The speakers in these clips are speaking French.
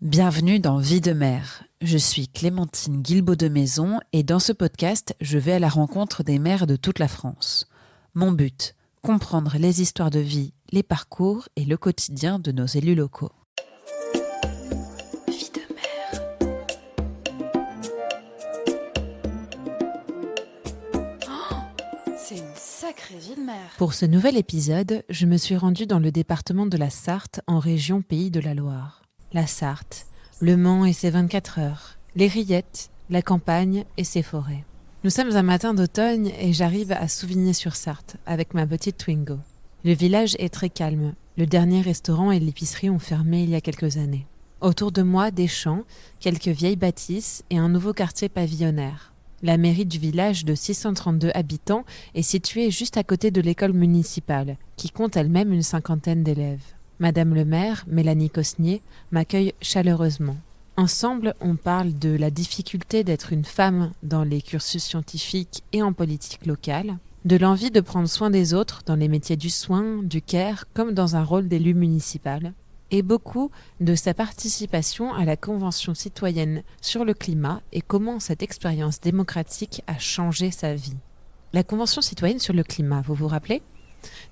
Bienvenue dans Vie de mère. Je suis Clémentine Guilbaud de Maison et dans ce podcast, je vais à la rencontre des mères de toute la France. Mon but, comprendre les histoires de vie, les parcours et le quotidien de nos élus locaux. Vie de mère. C'est une sacrée vie de mère. Pour ce nouvel épisode, je me suis rendue dans le département de la Sarthe en région Pays de la Loire. La Sarthe, Le Mans et ses 24 heures, les rillettes, la campagne et ses forêts. Nous sommes un matin d'automne et j'arrive à Souvigné-sur-Sarthe avec ma petite Twingo. Le village est très calme. Le dernier restaurant et l'épicerie ont fermé il y a quelques années. Autour de moi, des champs, quelques vieilles bâtisses et un nouveau quartier pavillonnaire. La mairie du village de 632 habitants est située juste à côté de l'école municipale, qui compte elle-même une 50aine d'élèves. Madame le maire, Mélanie Cosnier, m'accueille chaleureusement. Ensemble, on parle de la difficulté d'être une femme dans les cursus scientifiques et en politique locale, de l'envie de prendre soin des autres dans les métiers du soin, du care, comme dans un rôle d'élu municipal, et beaucoup de sa participation à la Convention citoyenne sur le climat et comment cette expérience démocratique a changé sa vie. La Convention citoyenne sur le climat, vous vous rappelez ?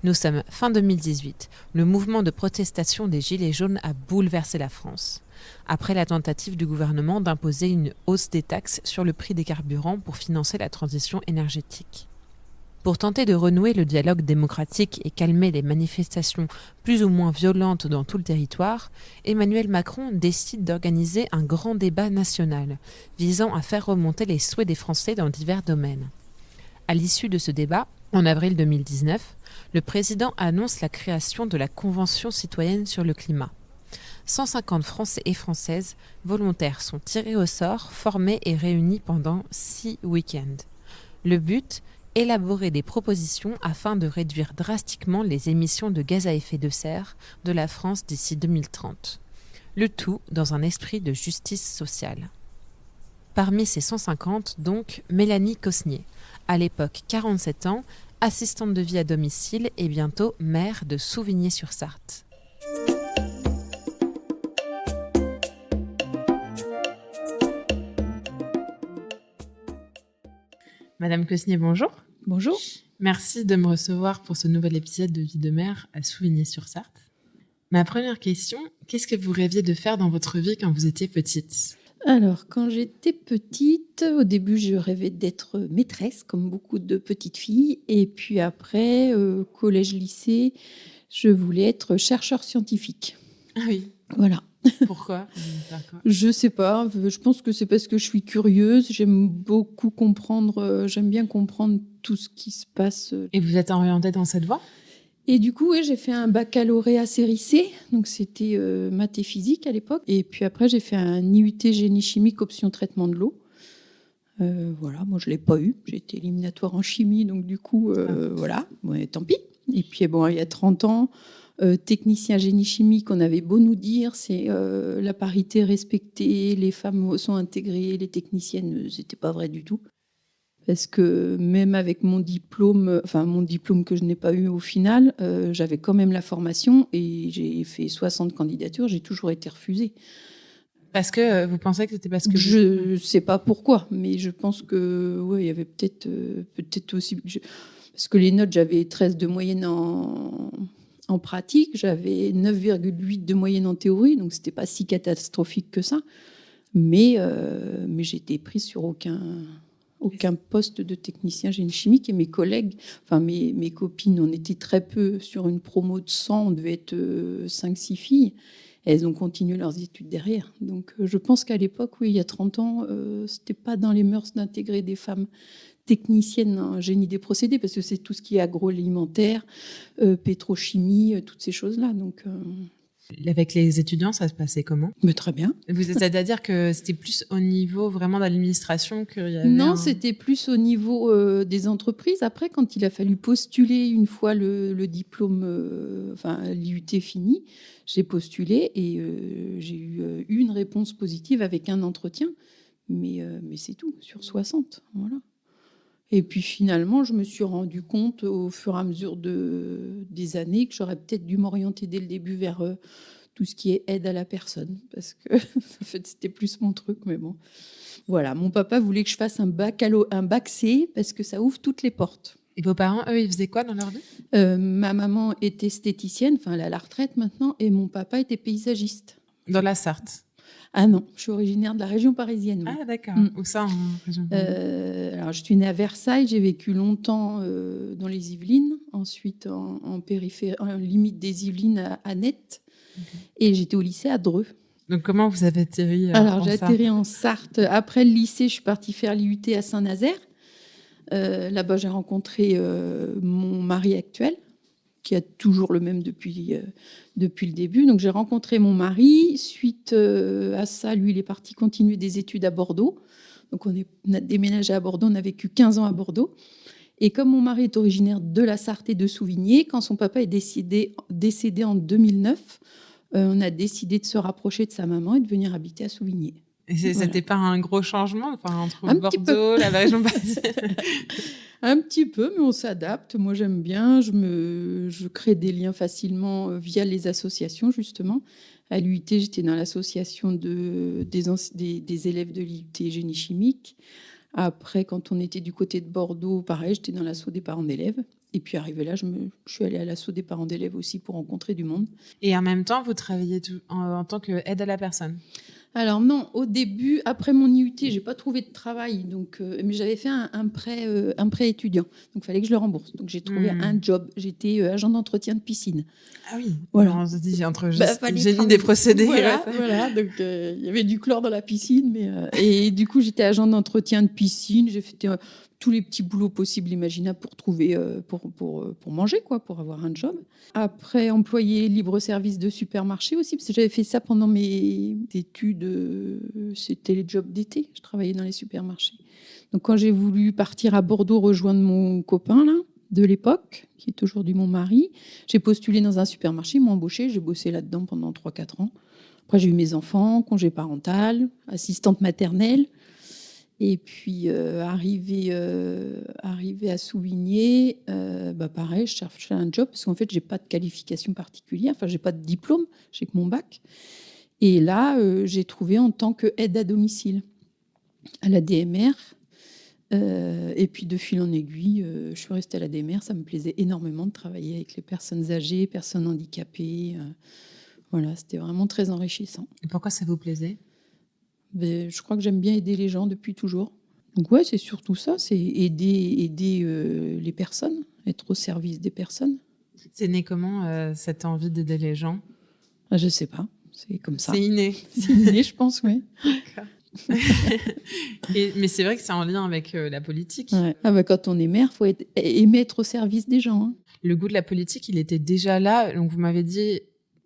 Nous sommes fin 2018. Le mouvement de protestation des Gilets jaunes a bouleversé la France. Après la tentative du gouvernement d'imposer une hausse des taxes sur le prix des carburants pour financer la transition énergétique. Pour tenter de renouer le dialogue démocratique et calmer les manifestations plus ou moins violentes dans tout le territoire, Emmanuel Macron décide d'organiser un grand débat national visant à faire remonter les souhaits des Français dans divers domaines. À l'issue de ce débat, en avril 2019, le président annonce la création de la Convention citoyenne sur le climat. 150 Français et Françaises volontaires sont tirés au sort, formés et réunis pendant 6 week-ends. Le but, élaborer des propositions afin de réduire drastiquement les émissions de gaz à effet de serre de la France d'ici 2030. Le tout dans un esprit de justice sociale. Parmi ces 150, donc, Mélanie Cosnier, à l'époque 47 ans, assistante de vie à domicile et bientôt maire de Souvigné-sur-Sarthe. Madame Cosnier, bonjour. Bonjour. Merci de me recevoir pour ce nouvel épisode de Vie de mère à Souvigné-sur-Sarthe. Ma première question, qu'est-ce que vous rêviez de faire dans votre vie quand vous étiez petite ? Alors, quand j'étais petite, au début, je rêvais d'être maîtresse, comme beaucoup de petites filles. Et puis après, collège-lycée, je voulais être chercheur scientifique. Ah oui. Voilà. Pourquoi ? Je sais pas. Je pense que c'est parce que je suis curieuse. J'aime beaucoup comprendre. J'aime bien comprendre tout ce qui se passe. Et vous êtes orientée dans cette voie ? Et du coup, j'ai fait un baccalauréat série C, donc c'était maths et physique à l'époque. Et puis après, j'ai fait un IUT génie chimique option traitement de l'eau. Voilà, moi je l'ai pas eu, j'ai été éliminatoire en chimie, donc du coup, voilà, ouais, tant pis. Et puis bon, il y a 30 ans, technicien génie chimique, on avait beau nous dire, c'est la parité respectée, les femmes sont intégrées, les techniciennes, c'était pas vrai du tout. Parce que même avec mon diplôme que je n'ai pas eu au final, j'avais quand même la formation et j'ai fait 60 candidatures, j'ai toujours été refusée. Parce que vous pensez que c'était parce que... Je ne sais pas pourquoi, mais je pense que ouais, il y avait peut-être aussi... Parce que les notes, j'avais 13 de moyenne en pratique, j'avais 9,8 de moyenne en théorie, donc ce n'était pas si catastrophique que ça. Mais j'ai été prise sur aucun poste de technicien génie chimique et mes collègues, enfin mes copines, on était très peu sur une promo de 100, on devait être 5-6 filles. Elles ont continué leurs études derrière. Donc je pense qu'à l'époque, oui, il y a 30 ans, c'était pas dans les mœurs d'intégrer des femmes techniciennes en génie des procédés, parce que c'est tout ce qui est agroalimentaire, pétrochimie, toutes ces choses-là. Donc avec les étudiants, ça se passait comment ? Mais très bien. C'est-à-dire que c'était plus au niveau vraiment d'administration qu'il y avait... Non, c'était plus au niveau des entreprises. Après, quand il a fallu postuler une fois le diplôme, l'IUT fini, j'ai postulé et j'ai eu une réponse positive avec un entretien. Mais c'est tout, sur 60. Voilà. Et puis finalement, je me suis rendu compte au fur et à mesure des années que j'aurais peut-être dû m'orienter dès le début vers tout ce qui est aide à la personne, parce que en fait, c'était plus mon truc, mais bon. Voilà, mon papa voulait que je fasse un bac C parce que ça ouvre toutes les portes. Et vos parents, eux, ils faisaient quoi dans leur vie ? Ma maman était esthéticienne, enfin elle est à la retraite maintenant, et mon papa était paysagiste. Dans la Sarthe ? Ah non, je suis originaire de la région parisienne. Moi. Ah d'accord, Où ça en région alors je suis née à Versailles, j'ai vécu longtemps dans les Yvelines, ensuite en périphérie, en limite des Yvelines à Nette, et j'étais au lycée à Dreux. Donc comment vous avez atterri Alors j'ai atterri en Sarthe. Après le lycée, je suis partie faire l'IUT à Saint-Nazaire. Là-bas, j'ai rencontré mon mari actuel, qui est toujours le même depuis le début. Donc, j'ai rencontré mon mari. Suite à ça, lui, il est parti continuer des études à Bordeaux. Donc, on a déménagé à Bordeaux. On a vécu 15 ans à Bordeaux. Et comme mon mari est originaire de la Sarthe et de Souvigné, quand son papa est décédé en 2009, on a décidé de se rapprocher de sa maman et de venir habiter à Souvigné. Et c'était pas un gros changement entre Bordeaux, la région parisienne? Un petit peu, mais on s'adapte. Moi, j'aime bien. Je crée des liens facilement via les associations, justement. À l'UIT, j'étais dans l'association des élèves de l'IUT Génie Chimique. Après, quand on était du côté de Bordeaux, pareil, j'étais dans l'asso des parents d'élèves. Et puis, arrivé là, je suis allée à l'asso des parents d'élèves aussi pour rencontrer du monde. Et en même temps, vous travaillez en tant qu'aide à la personne? Alors non, au début, après mon IUT, j'ai pas trouvé de travail, donc mais j'avais fait un prêt étudiant, donc il fallait que je le rembourse. Donc j'ai trouvé un job. J'étais agent d'entretien de piscine. Ah oui. Voilà. On se dit entre génie des procédés. Voilà. Donc il y avait du chlore dans la piscine, et du coup j'étais agent d'entretien de piscine. J'ai fait tous les petits boulots possibles, imaginables pour trouver, pour manger, quoi, pour avoir un job. Après, employé libre-service de supermarché aussi, parce que j'avais fait ça pendant mes études. C'était les jobs d'été. Je travaillais dans les supermarchés. Donc, quand j'ai voulu partir à Bordeaux rejoindre mon copain, là, de l'époque, qui est aujourd'hui mon mari, j'ai postulé dans un supermarché, ils m'ont embauché. J'ai bossé là-dedans pendant 3-4 ans. Après, j'ai eu mes enfants, congé parental, assistante maternelle. Et puis, arrivé à Souvigné, pareil, je cherchais un job parce qu'en fait, j'ai pas de qualification particulière. Enfin, j'ai pas de diplôme, j'ai que mon bac. Et là, j'ai trouvé en tant qu'aide à domicile à la DMR. Et puis, de fil en aiguille, je suis restée à la DMR. Ça me plaisait énormément de travailler avec les personnes âgées, personnes handicapées. Voilà, c'était vraiment très enrichissant. Et pourquoi ça vous plaisait ? Je crois que j'aime bien aider les gens depuis toujours. Donc ouais, c'est surtout ça, c'est aider les personnes, être au service des personnes. C'est né comment, cette envie d'aider les gens ? Je sais pas, c'est comme ça. C'est inné. C'est inné, je pense, oui. Mais c'est vrai que c'est en lien avec la politique. Ouais. Quand on est maire, il faut aimer être au service des gens. Hein. Le goût de la politique, il était déjà là. Donc vous m'avez dit...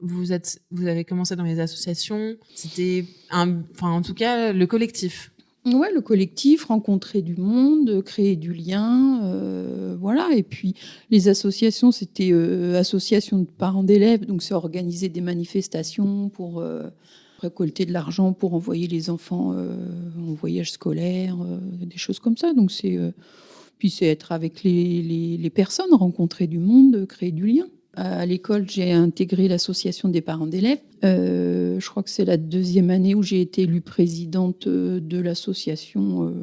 Vous avez commencé dans les associations, c'était en tout cas le collectif. Ouais, le collectif, rencontrer du monde, créer du lien, voilà. Et puis les associations, c'était association de parents d'élèves, donc c'est organiser des manifestations pour récolter de l'argent pour envoyer les enfants en voyage scolaire, des choses comme ça. Donc puis c'est être avec les personnes, rencontrer du monde, créer du lien. À l'école, j'ai intégré l'association des parents d'élèves. Je crois que c'est la 2e année où j'ai été élue présidente de l'association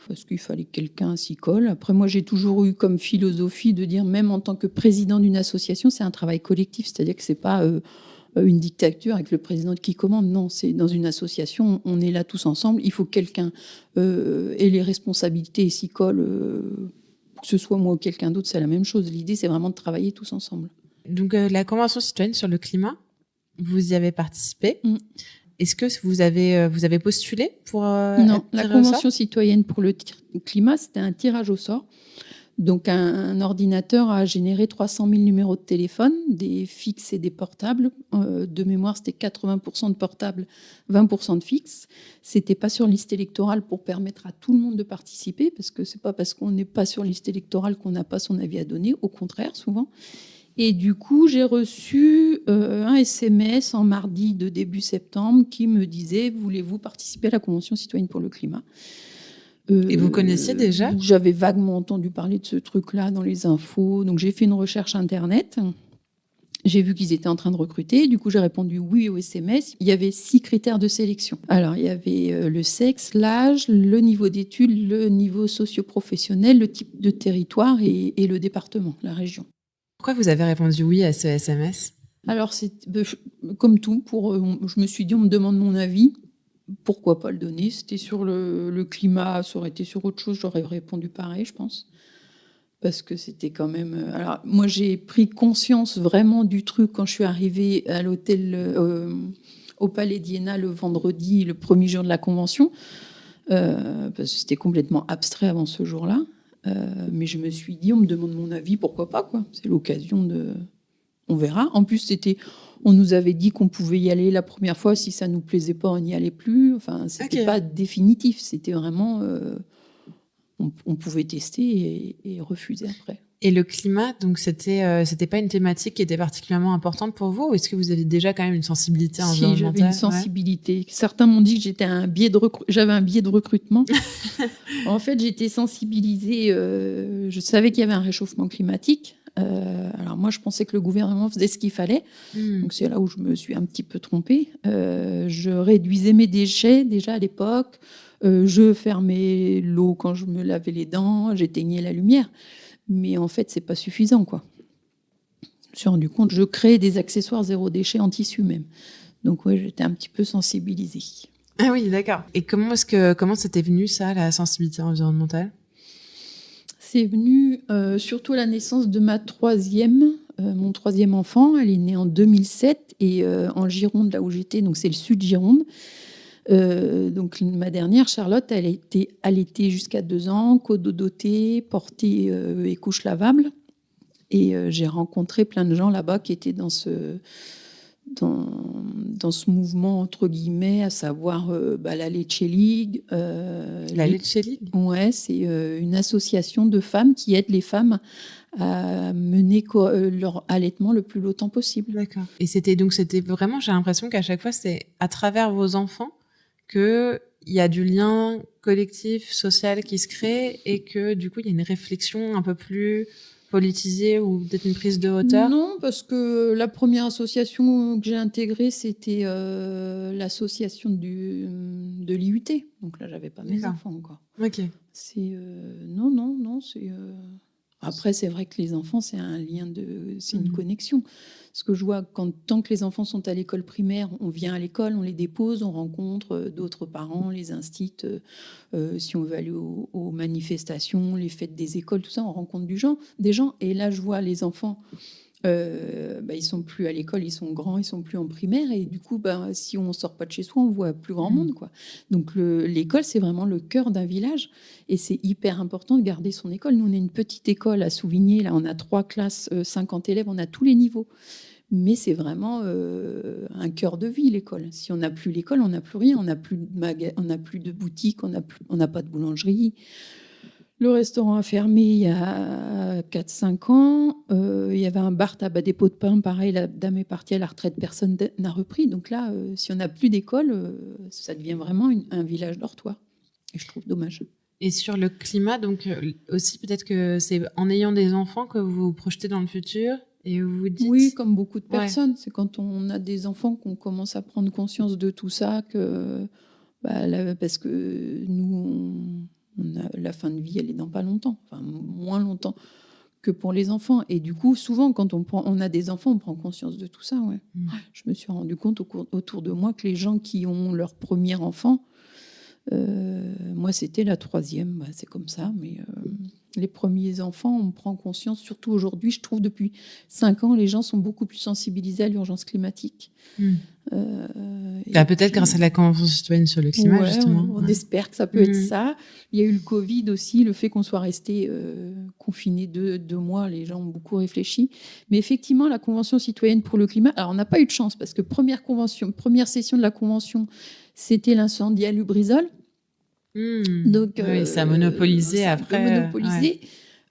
parce qu'il fallait que quelqu'un s'y colle. Après, moi, j'ai toujours eu comme philosophie de dire, même en tant que président d'une association, c'est un travail collectif. C'est-à-dire que c'est pas une dictature avec le président qui commande. Non, c'est dans une association, on est là tous ensemble. Il faut que quelqu'un ait les responsabilités et s'y colle. Que ce soit moi ou quelqu'un d'autre, c'est la même chose. L'idée, c'est vraiment de travailler tous ensemble. Donc, la Convention citoyenne sur le climat, vous y avez participé. Est-ce que vous avez postulé pour Non, la Convention citoyenne pour le climat, c'était un tirage au sort. Donc, un ordinateur a généré 300 000 numéros de téléphone, des fixes et des portables. De mémoire, c'était 80% de portables, 20% de fixes. C'était pas sur liste électorale pour permettre à tout le monde de participer, parce que c'est pas parce qu'on n'est pas sur liste électorale qu'on n'a pas son avis à donner. Au contraire, souvent. Et du coup, j'ai reçu un SMS en mardi de début septembre qui me disait « Voulez-vous participer à la Convention citoyenne pour le climat ?» Et vous connaissiez déjà ? J'avais vaguement entendu parler de ce truc-là dans les infos. Donc, j'ai fait une recherche Internet. J'ai vu qu'ils étaient en train de recruter. Du coup, j'ai répondu oui au SMS. Il y avait 6 critères de sélection. Alors, il y avait le sexe, l'âge, le niveau d'études, le niveau socio-professionnel, le type de territoire et le département, la région. Pourquoi vous avez répondu oui à ce SMS ? Alors, c'est comme tout. Je me suis dit, on me demande mon avis. Pourquoi pas le donner ? C'était sur le climat, ça aurait été sur autre chose. J'aurais répondu pareil, je pense. Parce que c'était quand même... Alors, moi, j'ai pris conscience vraiment du truc quand je suis arrivée à l'hôtel, au Palais d'Iéna le vendredi, le premier jour de la convention, parce que c'était complètement abstrait avant ce jour-là. Mais je me suis dit, on me demande mon avis, pourquoi pas, quoi. C'est l'occasion de... On verra. En plus, on nous avait dit qu'on pouvait y aller la première fois. Si ça nous plaisait pas, on n'y allait plus. Enfin, c'était pas définitif. C'était vraiment... On pouvait tester et refuser après. Et le climat, donc c'était pas une thématique qui était particulièrement importante pour vous, ou est-ce que vous aviez déjà quand même une sensibilité environnementale ? Si, j'avais une sensibilité. Ouais. Certains m'ont dit que j'avais un biais de recrutement. En fait, j'étais sensibilisée. Je savais qu'il y avait un réchauffement climatique. Alors moi, je pensais que le gouvernement faisait ce qu'il fallait. Donc c'est là où je me suis un petit peu trompée. Je réduisais mes déchets déjà à l'époque. Je fermais l'eau quand je me lavais les dents. J'éteignais la lumière. Mais en fait, c'est pas suffisant, quoi. Je me suis rendu compte, je crée des accessoires zéro déchet en tissu même. Donc ouais, j'étais un petit peu sensibilisée. Ah oui, d'accord. Et comment c'était venu ça, la sensibilité environnementale ? C'est venu surtout à la naissance de mon troisième enfant. Elle est née en 2007 et en Gironde, là où j'étais, donc c'est le sud Gironde. Donc ma dernière, Charlotte, elle a été allaitée jusqu'à 2 ans, cododotée, portée et couche lavable. Et j'ai rencontré plein de gens là-bas qui étaient dans ce mouvement, entre guillemets, à savoir la Leche League. La Leche League ? Ouais, c'est une association de femmes qui aide les femmes à mener leur allaitement le plus longtemps possible. D'accord. Et c'était vraiment, j'ai l'impression qu'à chaque fois, c'est à travers vos enfants qu'il y a du lien collectif, social qui se crée et que du coup, il y a une réflexion un peu plus politisée ou peut-être une prise de hauteur ? Non, parce que la première association que j'ai intégrée, c'était l'association de l'IUT. Donc là, j'avais pas mes enfants encore. Ok. C'est non, c'est... Après, c'est vrai que les enfants, c'est un lien c'est une connexion. Ce que je vois, tant que les enfants sont à l'école primaire, on vient à l'école, on les dépose, on rencontre d'autres parents, les incite. Si on veut aller aux manifestations, les fêtes des écoles, tout ça, on rencontre des gens. Et là, je vois les enfants, ils sont plus à l'école, ils sont grands, ils sont plus en primaire. Et du coup, si on sort pas de chez soi, on voit plus grand monde, quoi. Donc l'école, c'est vraiment le cœur d'un village. Et c'est hyper important de garder son école. Nous, on est une petite école à Souvigné. Là, on a 3 classes, 50 élèves, on a tous les niveaux. Mais c'est vraiment un cœur de vie, l'école. Si on n'a plus l'école, on n'a plus rien. On n'a plus de boutique, on n'a pas de boulangerie. Le restaurant a fermé il y a 4-5 ans. Il y avait un bar tabac des pots de pain. Pareil, la dame est partie à la retraite, personne n'a repris. Donc là, si on n'a plus d'école, ça devient vraiment un village dortoir. Et je trouve dommage. Et sur le climat, donc aussi peut-être que c'est en ayant des enfants que vous vous projetez dans le futur et vous vous dites... Oui, comme beaucoup de personnes. C'est quand on a des enfants qu'on commence à prendre conscience de tout ça, parce que nous, la fin de vie, elle est dans pas longtemps, enfin moins longtemps que pour les enfants. Et du coup, souvent, quand on a des enfants, on prend conscience de tout ça. Ouais. Je me suis rendu compte autour de moi que les gens qui ont leur premier enfant, moi, c'était la 3e. C'est comme ça, mais les premiers enfants, on prend conscience, surtout aujourd'hui, je trouve, depuis 5 ans, les gens sont beaucoup plus sensibilisés à l'urgence climatique. Peut-être grâce à la Convention citoyenne sur le climat, justement. On espère que ça peut être ça. Il y a eu le Covid aussi, le fait qu'on soit resté confiné 2 mois, les gens ont beaucoup réfléchi. Mais effectivement, la Convention citoyenne pour le climat, alors on n'a pas eu de chance, parce que première session de la Convention, c'était l'incendie à Lubrizol. Donc, ça a monopolisé après.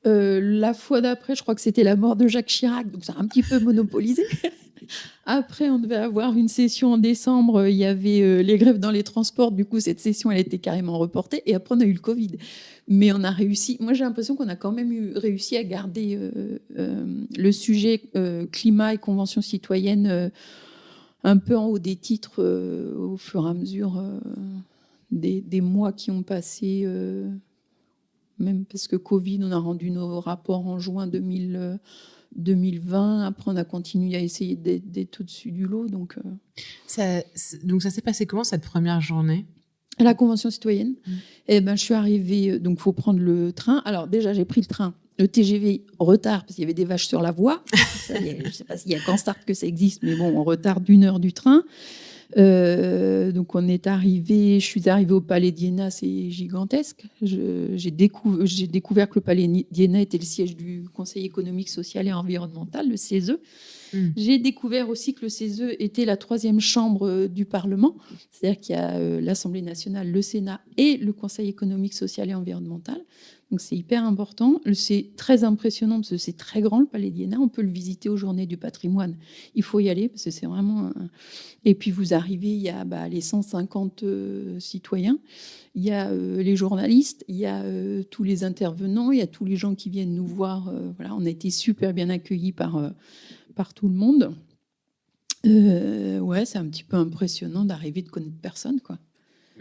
La fois d'après, je crois que c'était la mort de Jacques Chirac, donc ça a un petit peu monopolisé. Après, on devait avoir une session en décembre. Il y avait les grèves dans les transports. Du coup, cette session, elle a été carrément reportée. Et après, on a eu le Covid. Mais on a réussi. Moi, j'ai l'impression qu'on a quand même réussi à garder le sujet climat et convention citoyenne un peu en haut des titres au fur et à mesure des mois qui ont passé. Même parce que Covid, on a rendu nos rapports en juin 2020. Après, on a continué à essayer d'être au-dessus du lot. Donc ça s'est passé comment cette première journée à la Convention citoyenne? Eh ben, je suis arrivée, donc il faut prendre le train. Alors déjà, j'ai pris le train. Le TGV, retard, parce qu'il y avait des vaches sur la voie. Je ne sais pas s'il y a qu'en start que ça existe, mais bon, on retard d'1 heure du train. Donc je suis arrivée au Palais d'Iéna, c'est gigantesque. J'ai découvert que le Palais d'Iéna était le siège du Conseil économique, social et environnemental, le CESE. J'ai découvert aussi que le CESE était la 3e chambre du Parlement, c'est-à-dire qu'il y a l'Assemblée nationale, le Sénat et le Conseil économique, social et environnemental. Donc c'est hyper important. C'est très impressionnant parce que c'est très grand, le Palais d'Iéna. On peut le visiter aux Journées du patrimoine. Il faut y aller parce que c'est vraiment... Et puis vous arrivez, il y a les 150 citoyens, il y a les journalistes, il y a tous les intervenants, il y a tous les gens qui viennent nous voir. Voilà, on a été super bien accueillis par tout le monde. Ouais, c'est un petit peu impressionnant d'arriver de connaître personne, quoi.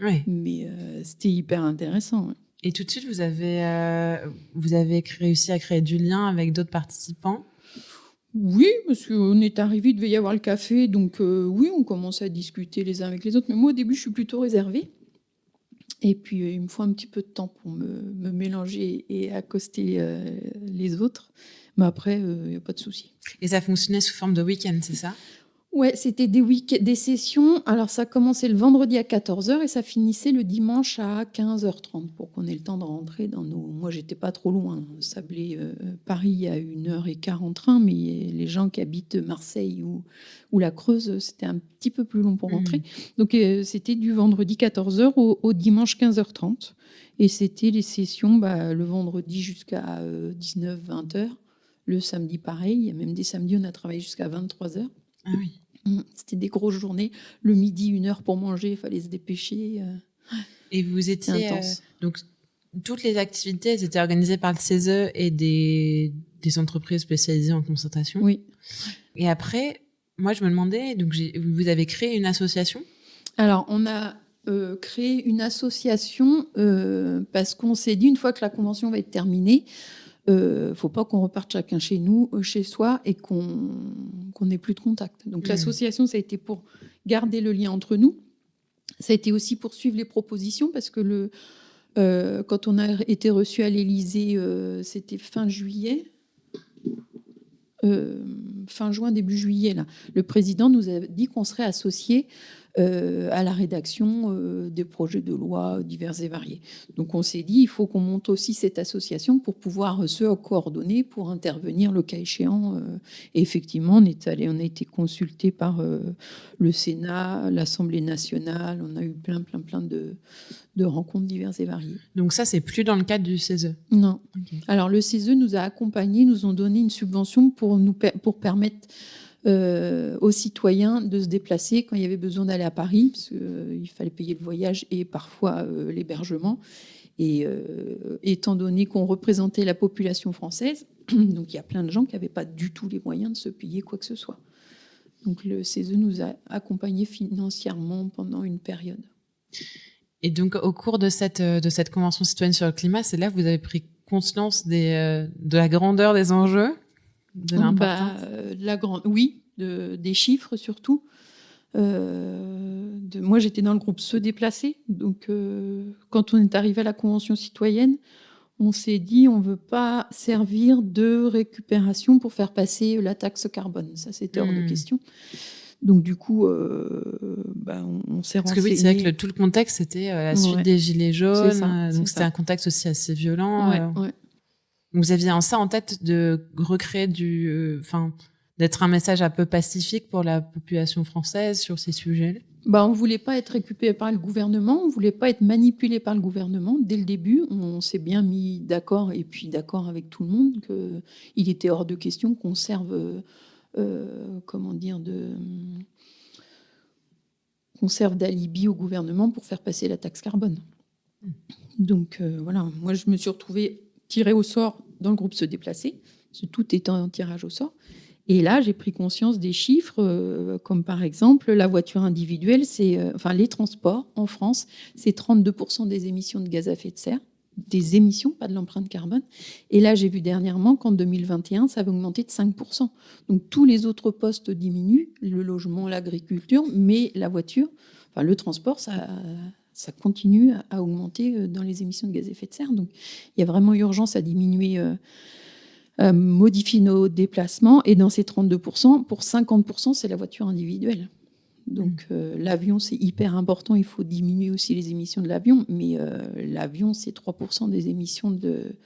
Ouais. Mais c'était hyper intéressant. Ouais. Et tout de suite, vous avez réussi à créer du lien avec d'autres participants? Oui, parce qu'on est arrivé, il devait y avoir le café, donc oui, on commence à discuter les uns avec les autres. Mais moi, au début, je suis plutôt réservée. Et puis, il me faut un petit peu de temps pour me mélanger et accoster les autres. Mais après, il n'y a pas de souci. Et ça fonctionnait sous forme de week-end, c'est ça? Ouais, c'était des sessions. Alors, ça commençait le vendredi à 14h et ça finissait le dimanche à 15h30 pour qu'on ait le temps de rentrer dans nos... Moi, j'étais pas trop loin. Sablé, Paris, à 1h15 en train, mais les gens qui habitent Marseille ou la Creuse, c'était un petit peu plus long pour rentrer. Donc, c'était du vendredi 14h au dimanche 15h30. Et c'était les sessions le vendredi jusqu'à 19-20h. Le samedi, pareil. Il y a même des samedis, on a travaillé jusqu'à 23h. Ah oui. C'était des grosses journées. Le midi, 1 heure pour manger, il fallait se dépêcher. Et vous étiez... donc, toutes les activités elles étaient organisées par le CESE et des entreprises spécialisées en concertation? Oui. Et après, moi, je me demandais, donc vous avez créé une association? Alors, on a créé une association parce qu'on s'est dit, une fois que la convention va être terminée, faut pas qu'on reparte chacun chez soi et qu'on n'ait plus de contact. Donc l'association, ça a été pour garder le lien entre nous. Ça a été aussi pour suivre les propositions parce que quand on a été reçu à l'Élysée, c'était fin juillet. Fin juin, début juillet, là, le président nous a dit qu'on serait associés à la rédaction des projets de loi divers et variés. Donc on s'est dit, il faut qu'on monte aussi cette association pour pouvoir se coordonner, pour intervenir le cas échéant. Et effectivement, on a été consulté par le Sénat, l'Assemblée nationale, on a eu plein de rencontres diverses et variées. Donc ça, c'est plus dans le cadre du CESE? Non. Okay. Alors le CESE nous a accompagnés, nous ont donné une subvention pour permettre aux citoyens de se déplacer quand il y avait besoin d'aller à Paris, parce qu'il fallait payer le voyage et parfois l'hébergement. Et étant donné qu'on représentait la population française, donc il y a plein de gens qui n'avaient pas du tout les moyens de se payer quoi que ce soit. Donc le CESE nous a accompagnés financièrement pendant une période. Et donc au cours de cette convention citoyenne sur le climat, c'est là que vous avez pris conscience de la grandeur des enjeux, de l'importance? Oui, des chiffres surtout. Moi, j'étais dans le groupe Se Déplacer. Donc, quand on est arrivé à la Convention citoyenne, on s'est dit on ne veut pas servir de récupération pour faire passer la taxe carbone. Ça, c'était hors de question. Donc, du coup, on s'est renseigné. Parce que oui, c'est vrai que tout le contexte, c'était la suite des Gilets jaunes. Donc, c'était un contexte aussi assez violent. Ouais. Vous aviez ça en tête de recréer d'être un message un peu pacifique pour la population française sur ces sujets? On voulait pas être récupéré par le gouvernement, on voulait pas être manipulé par le gouvernement. Dès le début, on s'est bien mis d'accord, et puis d'accord avec tout le monde, qu'il était hors de question qu'on serve de conserve d'alibi au gouvernement pour faire passer la taxe carbone. Donc voilà, moi je me suis retrouvée tirée au sort dans le groupe Se Déplacer, tout étant en tirage au sort. Et là, j'ai pris conscience des chiffres, comme par exemple la voiture individuelle, les transports en France, c'est 32% des émissions de gaz à effet de serre, des émissions, pas de l'empreinte carbone. Et là, j'ai vu dernièrement qu'en 2021, ça va augmenter de 5%. Donc tous les autres postes diminuent, le logement, l'agriculture, mais la voiture, le transport, ça continue à augmenter dans les émissions de gaz à effet de serre. Donc il y a vraiment urgence à diminuer, modifier nos déplacements. Et dans ces 32%, pour 50%, c'est la voiture individuelle. Donc l'avion, c'est hyper important. Il faut diminuer aussi les émissions de l'avion. Mais l'avion, c'est 3% des émissions de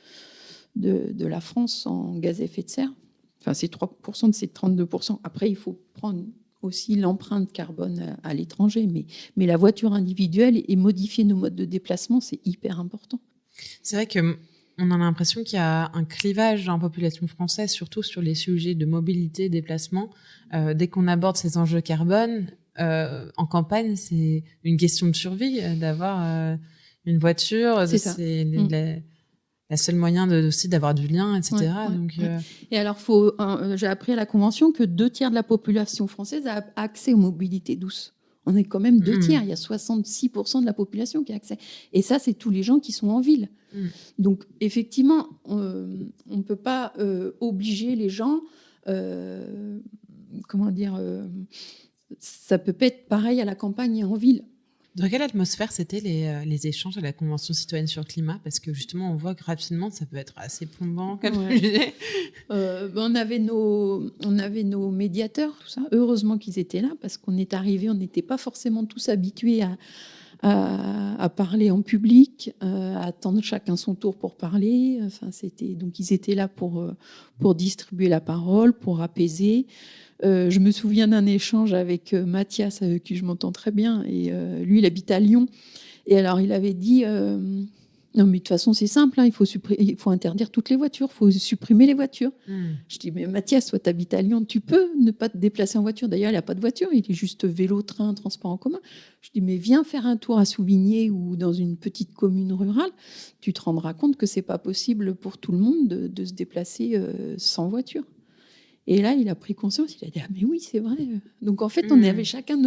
la France en gaz à effet de serre. Enfin, c'est 3% de ces 32%. Après, il faut prendre aussi l'empreinte carbone à l'étranger. Mais la voiture individuelle et modifier nos modes de déplacement, c'est hyper important. C'est vrai qu'on a l'impression qu'il y a un clivage dans la population française, surtout sur les sujets de mobilité, déplacement. Dès qu'on aborde ces enjeux carbone, en campagne, c'est une question de survie d'avoir une voiture. C'est la seule moyen aussi d'avoir du lien, etc. Ouais, donc, Et alors, j'ai appris à la Convention que 2/3 de la population française a accès aux mobilités douces. On est quand même 2/3. Il y a 66% de la population qui a accès. Et ça, c'est tous les gens qui sont en ville. Donc, effectivement, on ne peut pas obliger les gens. Ça peut pas être pareil à la campagne et en ville. Dans quelle atmosphère c'était les échanges à la Convention citoyenne sur le climat? Parce que justement, on voit que rapidement, ça peut être assez plombant comme sujet. On avait nos médiateurs, tout ça. Heureusement qu'ils étaient là, parce qu'on est arrivés, on n'était pas forcément tous habitués à parler en public, à attendre chacun son tour pour parler. Donc ils étaient là pour distribuer la parole, pour apaiser. Je me souviens d'un échange avec Mathias, avec qui je m'entends très bien, et lui, il habite à Lyon. Et alors, il avait dit non, mais de toute façon, c'est simple, il faut interdire toutes les voitures, il faut supprimer les voitures. Je dis, mais Mathias, toi, tu habites à Lyon, tu peux ne pas te déplacer en voiture. D'ailleurs, il n'a pas de voiture, il est juste vélo, train, transport en commun. Je dis, mais viens faire un tour à Souvigné ou dans une petite commune rurale, tu te rendras compte que c'est pas possible pour tout le monde de se déplacer sans voiture. Et là, il a pris conscience, il a dit « Ah mais oui, c'est vrai ». Donc en fait, on avait chacun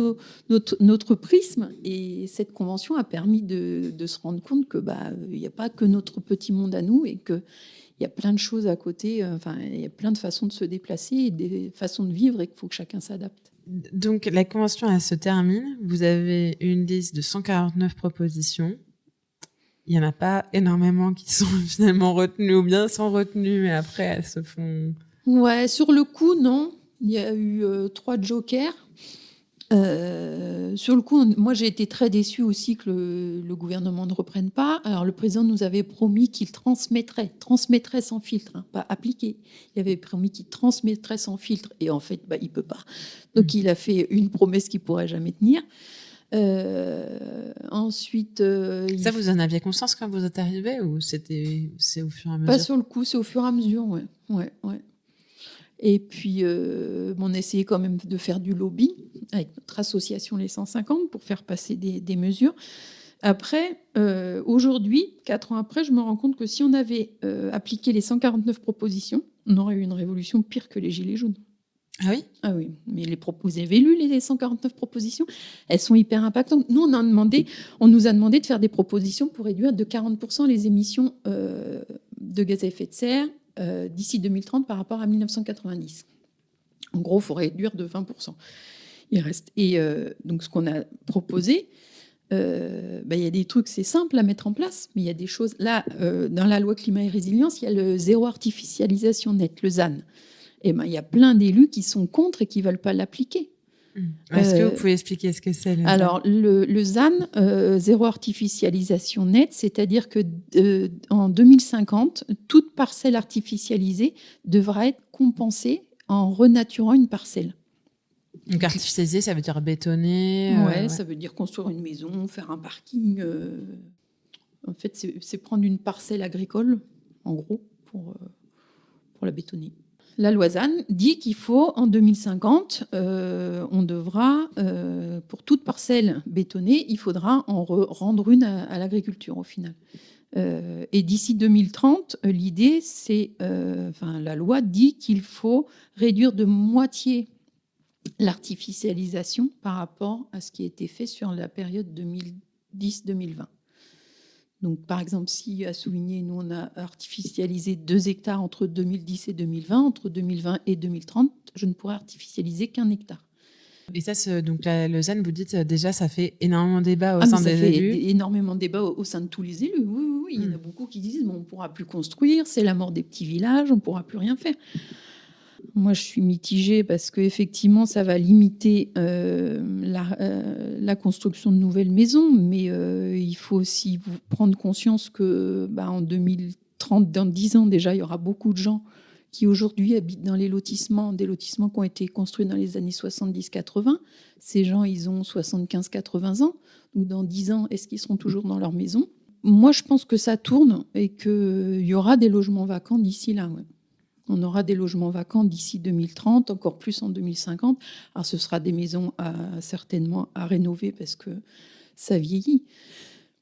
notre prisme, et cette convention a permis de se rendre compte que il n'y a pas que notre petit monde à nous, et qu'il y a plein de choses à côté, il y a plein de façons de se déplacer et des façons de vivre, et qu'il faut que chacun s'adapte. Donc la convention, elle se termine, vous avez une liste de 149 propositions. Il n'y en a pas énormément qui sont finalement retenues ou bien sont retenues, mais après elles se font... Ouais, sur le coup, non. Il y a eu 3 jokers. Sur le coup, moi, j'ai été très déçue aussi que le gouvernement ne reprenne pas. Alors, le président nous avait promis qu'il transmettrait sans filtre, pas appliqué. Il avait promis qu'il transmettrait sans filtre. Et en fait, il ne peut pas. Donc, il a fait une promesse qu'il ne pourrait jamais tenir. Ensuite... Ça, vous en aviez conscience quand vous êtes arrivé, ou c'est au fur et à mesure? Pas sur le coup, c'est au fur et à mesure, ouais. Et puis, on essayait quand même de faire du lobby avec notre association Les 150 pour faire passer des mesures. Après, aujourd'hui, 4 ans après, je me rends compte que si on avait appliqué les 149 propositions, on aurait eu une révolution pire que les Gilets jaunes. Ah oui? Ah oui, mais vous avez lu les 149 propositions? Elles sont hyper impactantes. Nous, on nous a demandé de faire des propositions pour réduire de 40% les émissions de gaz à effet de serre d'ici 2030 par rapport à 1990. En gros, il faut réduire de 20%. Il reste. Et donc, ce qu'on a proposé, il y a des trucs, c'est simple à mettre en place, mais il y a des choses. Là, dans la loi climat et résilience, il y a le zéro artificialisation nette, le ZAN. Et il y a plein d'élus qui sont contre et qui ne veulent pas l'appliquer. Est-ce que vous pouvez expliquer ce que c'est, le ZAN? Alors, le ZAN, zéro artificialisation nette, c'est-à-dire que en 2050, toute parcelle artificialisée devra être compensée en renaturant une parcelle. Donc, artificialiser, ça veut dire bétonner? Ouais, ça veut dire construire une maison, faire un parking. En fait, c'est prendre une parcelle agricole, en gros, pour la bétonner. La loi ZAN dit qu'il faut, en 2050, on devra, pour toute parcelle bétonnée, il faudra en rendre une à l'agriculture au final. Et d'ici 2030, l'idée, c'est, la loi dit qu'il faut réduire de moitié l'artificialisation par rapport à ce qui a été fait sur la période 2010-2020. Donc, par exemple, si à Souvigné, nous, on a artificialisé 2 hectares entre 2010 et 2020, entre 2020 et 2030, je ne pourrai artificialiser qu'1 hectare. Et ça, donc le ZAN, vous dites déjà, ça fait énormément de débats au sein des élus. Ça fait énormément de débats au sein de tous les élus. Oui. Il y en a beaucoup qui disent on ne pourra plus construire, c'est la mort des petits villages, on ne pourra plus rien faire. Moi, je suis mitigée parce qu'effectivement, ça va limiter la construction de nouvelles maisons, mais il faut aussi prendre conscience que en 2030, dans 10 ans déjà, il y aura beaucoup de gens qui aujourd'hui habitent dans des lotissements qui ont été construits dans les années 70-80. Ces gens, ils ont 75-80 ans. Donc dans 10 ans, est-ce qu'ils seront toujours dans leur maison ? Moi, je pense que ça tourne et qu'il y aura des logements vacants d'ici là. Ouais. On aura des logements vacants d'ici 2030, encore plus en 2050. Alors, ce sera des maisons certainement à rénover parce que ça vieillit.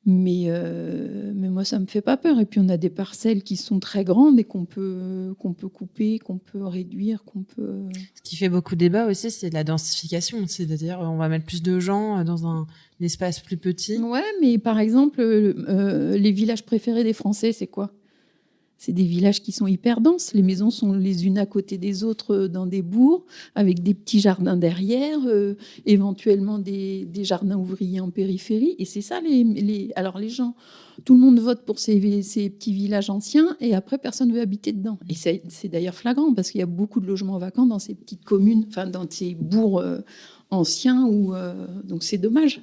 Mais moi, ça ne me fait pas peur. Et puis, on a des parcelles qui sont très grandes et qu'on peut couper, qu'on peut réduire, qu'on peut... Ce qui fait beaucoup de débat aussi, c'est la densification. C'est-à-dire, on va mettre plus de gens dans un espace plus petit. Ouais, mais par exemple, les villages préférés des Français, c'est quoi ? C'est des villages qui sont hyper denses. Les maisons sont les unes à côté des autres dans des bourgs, avec des petits jardins derrière, éventuellement des jardins ouvriers en périphérie. Et c'est ça, alors les gens, tout le monde vote pour ces petits villages anciens et après, personne ne veut habiter dedans. Et c'est d'ailleurs flagrant parce qu'il y a beaucoup de logements vacants dans ces petites communes, dans ces bourgs anciens. Donc c'est dommage.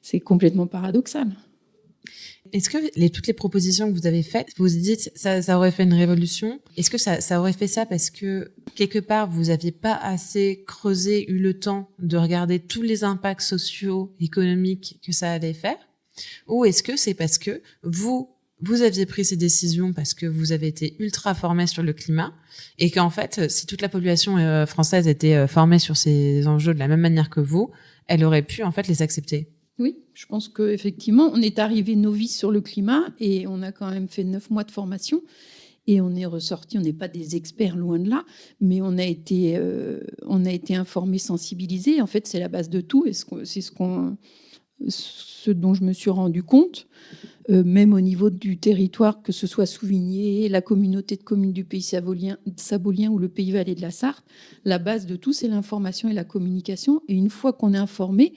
C'est complètement paradoxal. Est-ce que toutes les propositions que vous avez faites, vous vous dites ça aurait fait une révolution ? Est-ce que ça aurait fait ça parce que quelque part vous aviez pas assez creusé, eu le temps de regarder tous les impacts sociaux, économiques que ça allait faire ? Ou est-ce que c'est parce que vous aviez pris ces décisions parce que vous avez été ultra formé sur le climat et qu'en fait, si toute la population française était formée sur ces enjeux de la même manière que vous, elle aurait pu en fait les accepter ? Oui, je pense qu'effectivement, on est arrivé novice sur le climat et on a quand même fait 9 mois de formation et on est ressorti, on n'est pas des experts loin de là, mais on a été informés, sensibilisés. En fait, c'est la base de tout et c'est ce dont je me suis rendu compte, même au niveau du territoire, que ce soit Souvigné, la communauté de communes du Pays Sabolien ou le Pays Valais de la Sarthe. La base de tout, c'est l'information et la communication. Et une fois qu'on est informé,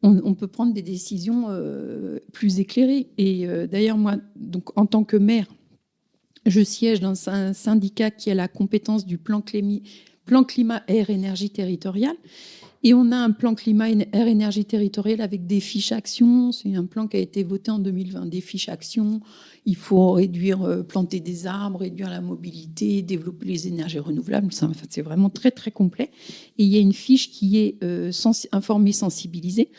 on peut prendre des décisions plus éclairées. Et d'ailleurs, moi, donc, en tant que maire, je siège dans un syndicat qui a la compétence du plan climat, air, énergie territorial. Et on a un plan climat, air, énergie territorial avec des fiches actions. C'est un plan qui a été voté en 2020. Des fiches actions. Il faut réduire, planter des arbres, réduire la mobilité, développer les énergies renouvelables. C'est vraiment très, très complet. Et il y a une fiche qui est informée, sensibilisée.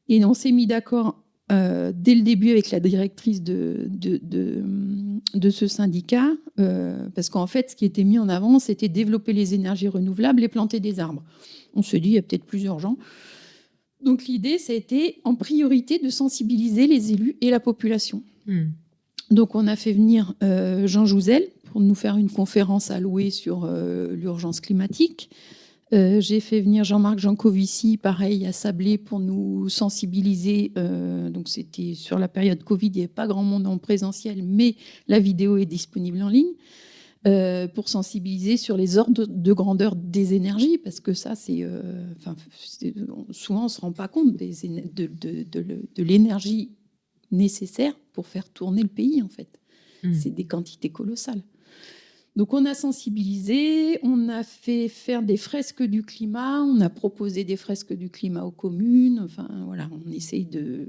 Et on s'est mis d'accord dès le début avec la directrice de ce syndicat, parce qu'en fait, ce qui était mis en avant, c'était développer les énergies renouvelables et planter des arbres. On se dit, il y a peut-être plusieurs gens. Donc l'idée, ça a été en priorité de sensibiliser les élus et la population. Donc on a fait venir Jean Jouzel pour nous faire une conférence à Loué sur l'urgence climatique. J'ai fait venir Jean-Marc Jancovici, pareil, à Sablé pour nous sensibiliser. Donc c'était sur la période Covid, il n'y avait pas grand monde en présentiel, mais la vidéo est disponible en ligne. Pour sensibiliser sur les ordres de grandeur des énergies, parce que ça, souvent on ne se rend pas compte de l'énergie nécessaire pour faire tourner le pays, en fait. C'est des quantités colossales. Donc on a sensibilisé, on a fait faire des fresques du climat, on a proposé des fresques du climat aux communes. Enfin voilà, on essaye de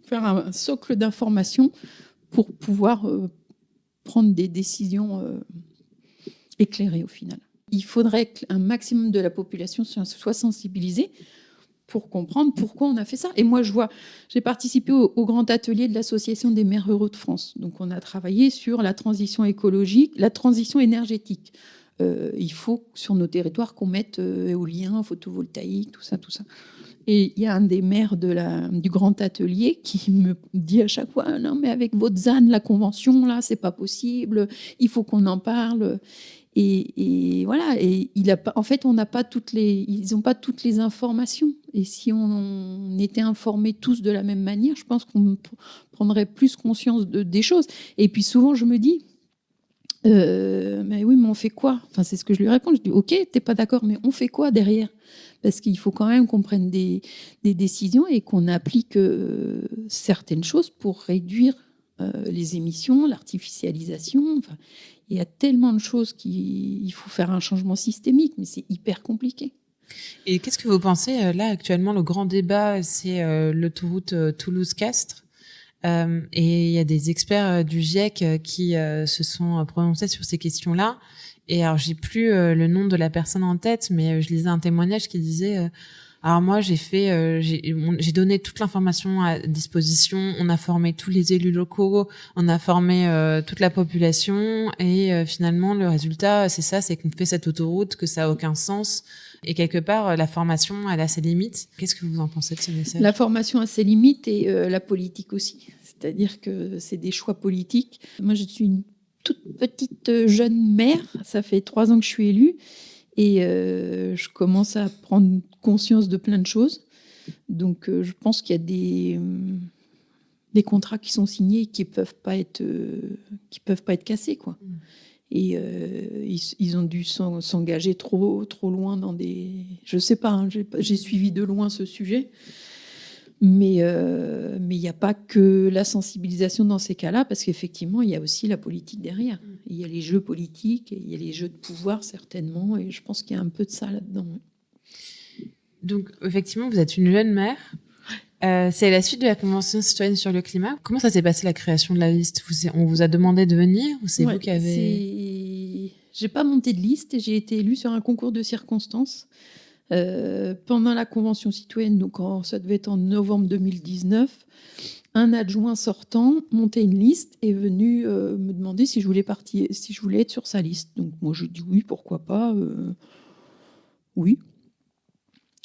faire un socle d'information pour pouvoir prendre des décisions éclairées au final. Il faudrait qu'un maximum de la population soit sensibilisée pour comprendre pourquoi on a fait ça. Et moi, j'ai participé au grand atelier de l'Association des maires ruraux de France. Donc, on a travaillé sur la transition écologique, la transition énergétique. il faut sur nos territoires qu'on mette éolien, photovoltaïque, tout ça. Et il y a un des maires du grand atelier qui me dit à chaque fois, non mais avec votre ZAN, la convention là, c'est pas possible, il faut qu'on en parle. Et voilà. Et en fait, ils n'ont pas toutes les informations. Et si on était informés tous de la même manière, je pense qu'on prendrait plus conscience des choses. Et puis souvent, je me dis, mais oui, mais on fait quoi ? Enfin, c'est ce que je lui réponds. Je dis, ok, t'es pas d'accord, mais on fait quoi derrière ? Parce qu'il faut quand même qu'on prenne des décisions et qu'on applique certaines choses pour réduire les émissions, l'artificialisation. Enfin, il y a tellement de choses qu'il faut faire un changement systémique, mais c'est hyper compliqué. Et qu'est-ce que vous pensez, là, actuellement, le grand débat, c'est l'autoroute Toulouse-Castres. Et il y a des experts du GIEC qui se sont prononcés sur ces questions-là. Et alors, j'ai plus le nom de la personne en tête, mais je lisais un témoignage qui disait alors moi, j'ai donné toute l'information à disposition, on a formé tous les élus locaux, on a formé toute la population, et finalement, le résultat, c'est ça, c'est qu'on fait cette autoroute, que ça a aucun sens. Et quelque part, la formation, elle a ses limites. Qu'est-ce que vous en pensez de ce message ? La formation a ses limites et la politique aussi. C'est-à-dire que c'est des choix politiques. Moi, je suis une toute petite jeune mère. Ça fait 3 ans que je suis élue. Et je commence à prendre conscience de plein de choses. Donc, je pense qu'il y a des contrats qui sont signés et qui peuvent pas être cassés, quoi. Et ils ont dû s'engager trop loin dans des... Je sais pas, hein, j'ai suivi de loin ce sujet. Mais il n'y a pas que la sensibilisation dans ces cas-là, parce qu'effectivement, il y a aussi la politique derrière. Il y a les jeux politiques, il y a les jeux de pouvoir, certainement, et je pense qu'il y a un peu de ça là-dedans. Donc, effectivement, vous êtes une jeune mère. C'est la suite de la Convention citoyenne sur le climat. Comment ça s'est passé, la création de la liste ? On vous a demandé de venir ou c'est vous qui avez... J'ai pas monté de liste et j'ai été élue sur un concours de circonstances. Pendant la Convention citoyenne, donc ça devait être en novembre 2019, un adjoint sortant montait une liste et est venu me demander si je voulais être sur sa liste. Donc moi je dis oui, pourquoi pas, oui.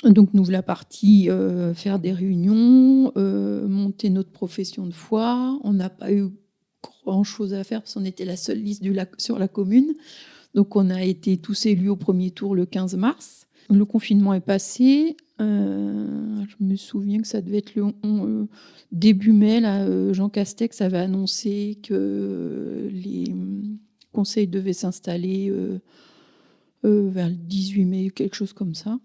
Donc nous voilà partis faire des réunions, monter notre profession de foi. On n'a pas eu grand-chose à faire parce qu'on était la seule liste sur la commune. Donc on a été tous élus au premier tour le 15 mars. Le confinement est passé. Je me souviens que ça devait être le début mai. Là, Jean Castex avait annoncé que les conseils devaient s'installer vers le 18 mai, quelque chose comme ça.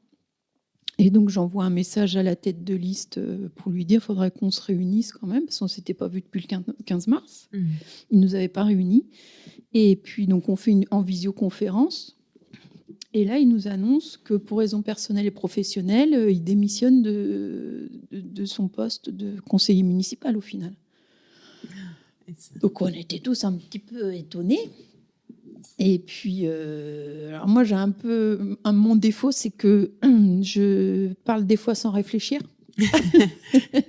Et donc j'envoie un message à la tête de liste pour lui dire qu'il faudrait qu'on se réunisse quand même, parce qu'on ne s'était pas vu depuis le 15 mars. Il ne nous avait pas réunis. Et puis donc on fait en visioconférence. Et là, il nous annonce que pour raisons personnelles et professionnelles, il démissionne de son poste de conseiller municipal au final. Donc on était tous un petit peu étonnés. Et puis, alors moi, j'ai mon défaut, c'est que je parle des fois sans réfléchir.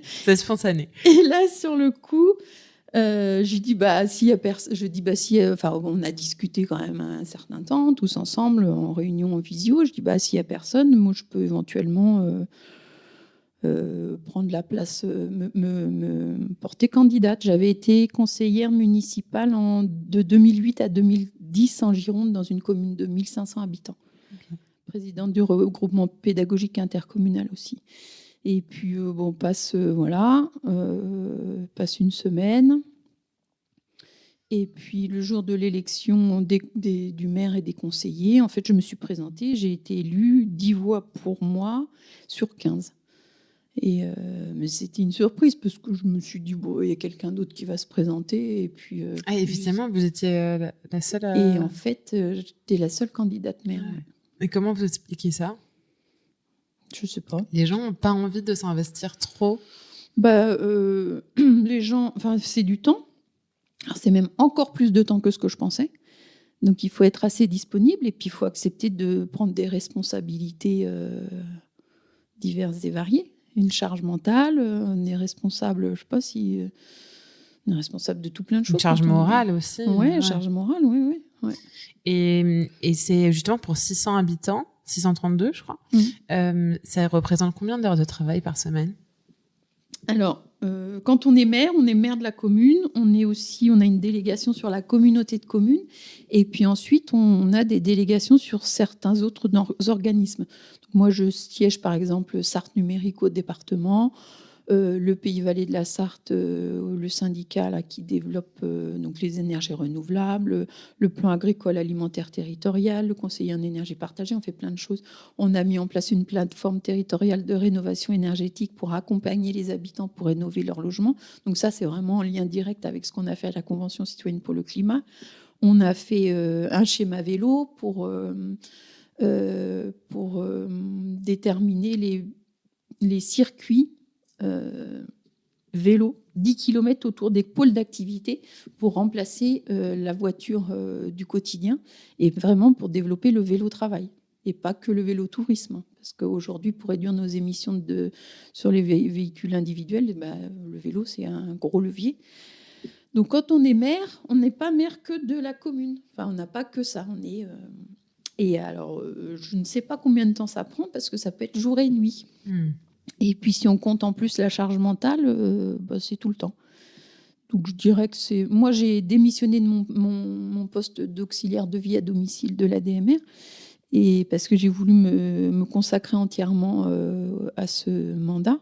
C'est spontané. Et là, sur le coup, je dis s'il y a personne, on a discuté quand même un certain temps tous ensemble en réunion en visio. Je dis s'il y a personne, moi je peux éventuellement prendre la place, me porter candidate. J'avais été conseillère municipale de 2008 à 2010 en Gironde dans une commune de 1500 habitants. Okay. Présidente du regroupement pédagogique intercommunal aussi. Et puis, passe une semaine. Et puis, le jour de l'élection du maire et des conseillers, en fait, je me suis présentée. J'ai été élue 10 voix pour moi sur 15. Mais c'était une surprise parce que je me suis dit, il y a quelqu'un d'autre qui va se présenter. Et puis, évidemment, vous étiez la seule à... Et en fait, j'étais la seule candidate maire. Ouais. Et comment vous expliquez ça ? Je sais pas. Les gens n'ont pas envie de s'investir trop. Les gens, c'est du temps. Alors, c'est même encore plus de temps que ce que je pensais. Donc, il faut être assez disponible et puis il faut accepter de prendre des responsabilités diverses et variées. Une charge mentale, on est responsable, je ne sais pas si... on est responsable de tout plein de choses. Une charge morale aussi. Oui, charge morale, oui. Ouais. Et c'est justement pour 600 habitants, 632 je crois. Ça représente combien d'heures de travail par semaine? Alors, quand on est maire de la commune. On a une délégation sur la communauté de communes. Et puis ensuite, on a des délégations sur certains autres organismes. Donc moi, je siège par exemple Sarthe Numérique au département. Le Pays Valais de la Sarthe, le syndicat là, qui développe donc les énergies renouvelables, le plan agricole alimentaire territorial, le conseiller en énergie partagée, on fait plein de choses. On a mis en place une plateforme territoriale de rénovation énergétique pour accompagner les habitants pour rénover leur logement. Donc ça, c'est vraiment en lien direct avec ce qu'on a fait à la Convention citoyenne pour le climat. On a fait un schéma vélo pour déterminer les circuits vélo, 10 km autour des pôles d'activité pour remplacer la voiture du quotidien et vraiment pour développer le vélo-travail et pas que le vélo-tourisme. Parce qu'aujourd'hui, pour réduire nos émissions sur les véhicules individuels, le vélo, c'est un gros levier. Donc quand on est maire, on n'est pas maire que de la commune. Enfin, on n'a pas que ça. Et alors, je ne sais pas combien de temps ça prend parce que ça peut être jour et nuit. Et puis, si on compte en plus la charge mentale, c'est tout le temps. Donc, je dirais que c'est... Moi, j'ai démissionné de mon poste d'auxiliaire de vie à domicile de l'ADMR et parce que j'ai voulu me consacrer entièrement à ce mandat,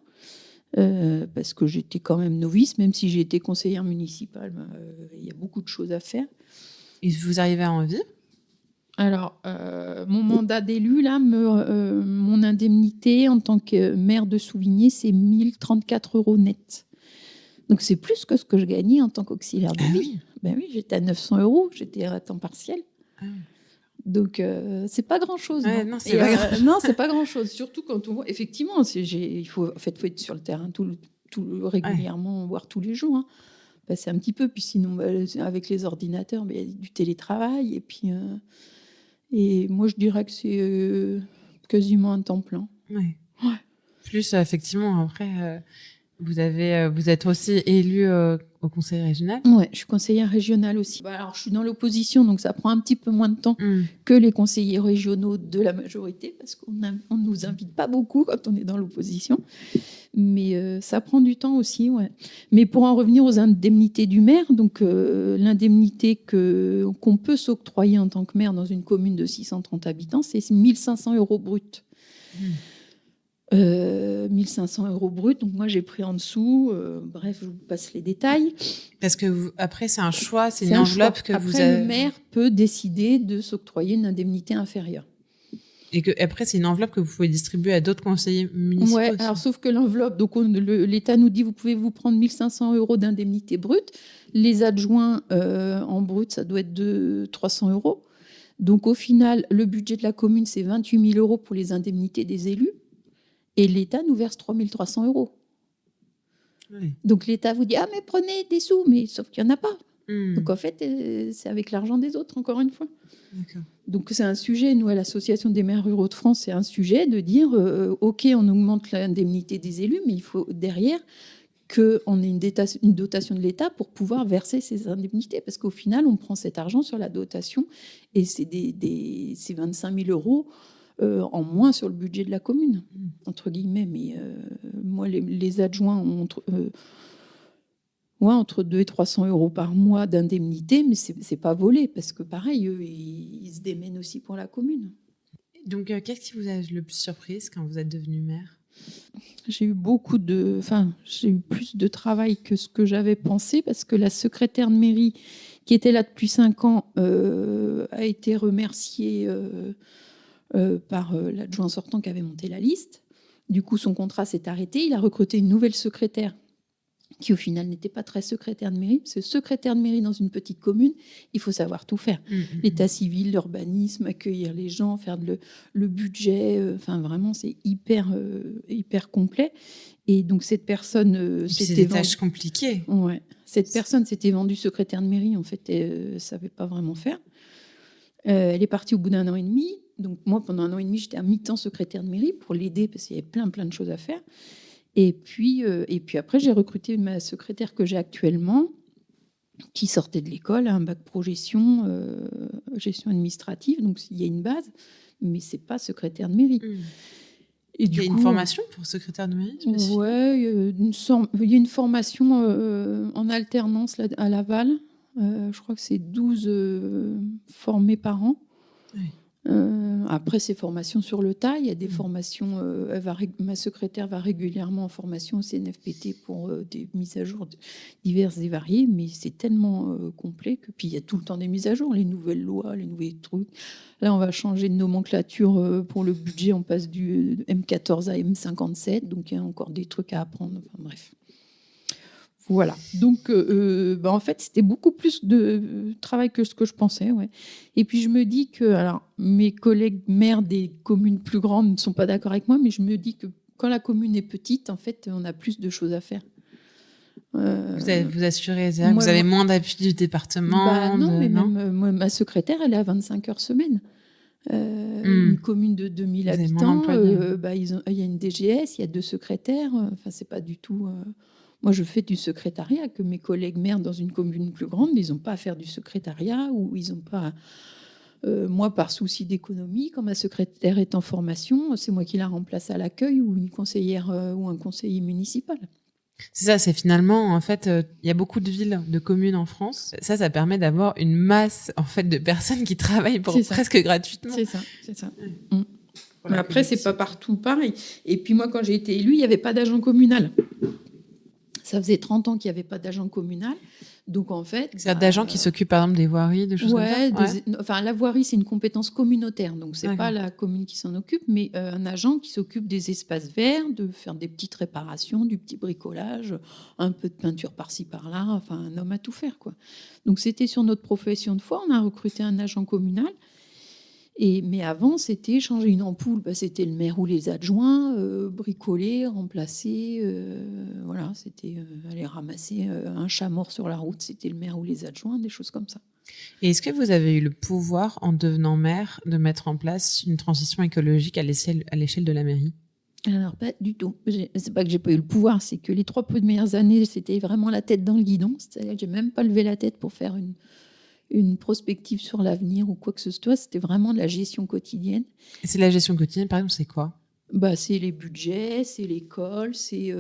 parce que j'étais quand même novice, même si j'ai été conseillère municipale, il y a beaucoup de choses à faire. Et vous arrivez à en vivre ? Alors, mon mandat d'élu, là, mon indemnité en tant que maire de Souvigné, c'est 1 034 € net. Donc, c'est plus que ce que je gagnais en tant qu'auxiliaire de vie. Oui. Ben oui, j'étais à 900 €, j'étais à temps partiel. Donc, c'est pas grand-chose. Ouais, non, c'est pas grand-chose. Non, c'est pas grand-chose. Surtout quand on voit... Effectivement, il faut être sur le terrain régulièrement, voire tous les jours. C'est un petit peu. Puis sinon, avec les ordinateurs, il y a du télétravail. Et puis... Et moi, je dirais que c'est quasiment un temps plein. Ouais. Plus, effectivement, après, vous êtes aussi élu au conseil régional ? Oui, je suis conseillère régionale aussi. Alors, je suis dans l'opposition, donc ça prend un petit peu moins de temps que les conseillers régionaux de la majorité, parce qu'on ne nous invite pas beaucoup quand on est dans l'opposition. Mais ça prend du temps aussi, ouais. Mais pour en revenir aux indemnités du maire, donc l'indemnité qu'on peut s'octroyer en tant que maire dans une commune de 630 habitants, c'est 1 500 € brut. 1 500 € brut. Donc moi j'ai pris en dessous. Bref, je vous passe les détails. Parce que après c'est un choix, c'est une enveloppe que vous avez. Après, le maire peut décider de s'octroyer une indemnité inférieure. Et après, c'est une enveloppe que vous pouvez distribuer à d'autres conseillers municipaux. Oui, alors sauf que l'enveloppe, donc l'État nous dit vous pouvez vous prendre 1 500 € d'indemnité brute. Les adjoints en brut, ça doit être de 300 €. Donc au final, le budget de la commune, c'est 28 000 € pour les indemnités des élus. Et l'État nous verse 3 300 €. Oui. Donc l'État vous dit ah mais prenez des sous, mais sauf qu'il n'y en a pas. Donc en fait, c'est avec l'argent des autres, encore une fois. D'accord. Donc c'est un sujet, nous à l'Association des maires ruraux de France, c'est un sujet de dire ok, on augmente l'indemnité des élus, mais il faut derrière qu'on ait une dotation de l'État pour pouvoir verser ces indemnités, parce qu'au final, on prend cet argent sur la dotation et c'est 25 000 € en moins sur le budget de la commune, entre guillemets. Mais moi, les adjoints ont entre 200 et 300 € par mois d'indemnité, mais c'est pas volé, parce que pareil, eux, ils se démènent aussi pour la commune. Donc, qu'est-ce qui vous a le plus surprise quand vous êtes devenue maire ? J'ai eu j'ai eu plus de travail que ce que j'avais pensé, parce que la secrétaire de mairie, qui était là depuis 5 ans, a été remerciée par l'adjoint sortant qui avait monté la liste. Du coup, son contrat s'est arrêté. Il a recruté une nouvelle secrétaire qui, au final, n'était pas très secrétaire de mairie. Parce que secrétaire de mairie dans une petite commune, il faut savoir tout faire. L'état civil, l'urbanisme, accueillir les gens, faire le budget. Vraiment, c'est hyper complet. Et donc, cette personne... c'est des tâches compliquées. Ouais. Cette personne s'était vendue secrétaire de mairie. En fait, elle ne savait pas vraiment faire. Elle est partie au bout d'1 an et demi. Donc, moi, pendant 1 an et demi, j'étais à mi-temps secrétaire de mairie pour l'aider parce qu'il y avait plein de choses à faire. Et puis après, j'ai recruté ma secrétaire que j'ai actuellement. qui sortait de l'école, a un bac pro gestion, gestion administrative, donc il y a une base, mais c'est pas secrétaire de mairie. Et il y a une formation pour secrétaire de mairie? Ouais, il y a une formation en alternance là, à Laval. Je crois que c'est 12 formés par an. Oui. Après, c'est formation sur le tas. Il y a des formations. Ma secrétaire va régulièrement en formation au CNFPT pour des mises à jour diverses et variées, mais c'est tellement complet que puis il y a tout le temps des mises à jour, les nouvelles lois, les nouveaux trucs. Là, on va changer de nomenclature pour le budget. On passe du M14 à M57, donc il y a encore des trucs à apprendre. Enfin, bref. Voilà. Donc, en fait, c'était beaucoup plus de travail que ce que je pensais. Ouais. Et puis, je me dis que, alors, mes collègues maires des communes plus grandes ne sont pas d'accord avec moi, mais je me dis que quand la commune est petite, en fait, on a plus de choses à faire. Vous assurez, vous avez moins d'appui du département? Non, mais même ma secrétaire, elle est à 25 heures semaine. Une commune de 2000 habitants, il y a une DGS, il y a 2 secrétaires. Enfin, c'est pas du tout... Moi, je fais du secrétariat, que mes collègues maires dans une commune plus grande, ils n'ont pas à faire du secrétariat ou ils n'ont pas... moi, par souci d'économie, quand ma secrétaire est en formation, c'est moi qui la remplace à l'accueil ou une conseillère ou un conseiller municipal. C'est ça, c'est finalement, en fait, il y a beaucoup de villes, de communes en France. Ça permet d'avoir une masse, en fait, de personnes qui travaillent presque gratuitement. C'est ça. Mais après, c'est pas partout pareil. Et puis moi, quand j'ai été élue, il n'y avait pas d'agent communal. Ça faisait 30 ans qu'il n'y avait pas d'agent communal. Donc, en fait... C'est d'agents qui s'occupent, par exemple, des voiries, des choses comme ça? La voirie, c'est une compétence communautaire. Donc, ce n'est pas la commune qui s'en occupe, mais un agent qui s'occupe des espaces verts, de faire des petites réparations, du petit bricolage, un peu de peinture par-ci, par-là. Enfin, un homme à tout faire, quoi. Donc, c'était sur notre profession de foi. On a recruté un agent communal. Mais avant, c'était changer une ampoule, c'était le maire ou les adjoints, bricoler, remplacer, voilà, c'était aller ramasser un chat mort sur la route, c'était le maire ou les adjoints, des choses comme ça. Et est-ce que vous avez eu le pouvoir, en devenant maire, de mettre en place une transition écologique à l'échelle de la mairie? Alors, pas du tout. C'est pas que j'ai pas eu le pouvoir, c'est que les 3 premières années, c'était vraiment la tête dans le guidon, c'est-à-dire que j'ai même pas levé la tête pour faire une prospective sur l'avenir ou quoi que ce soit, c'était vraiment de la gestion quotidienne. Et c'est la gestion quotidienne, par exemple, c'est quoi? C'est les budgets, c'est l'école, c'est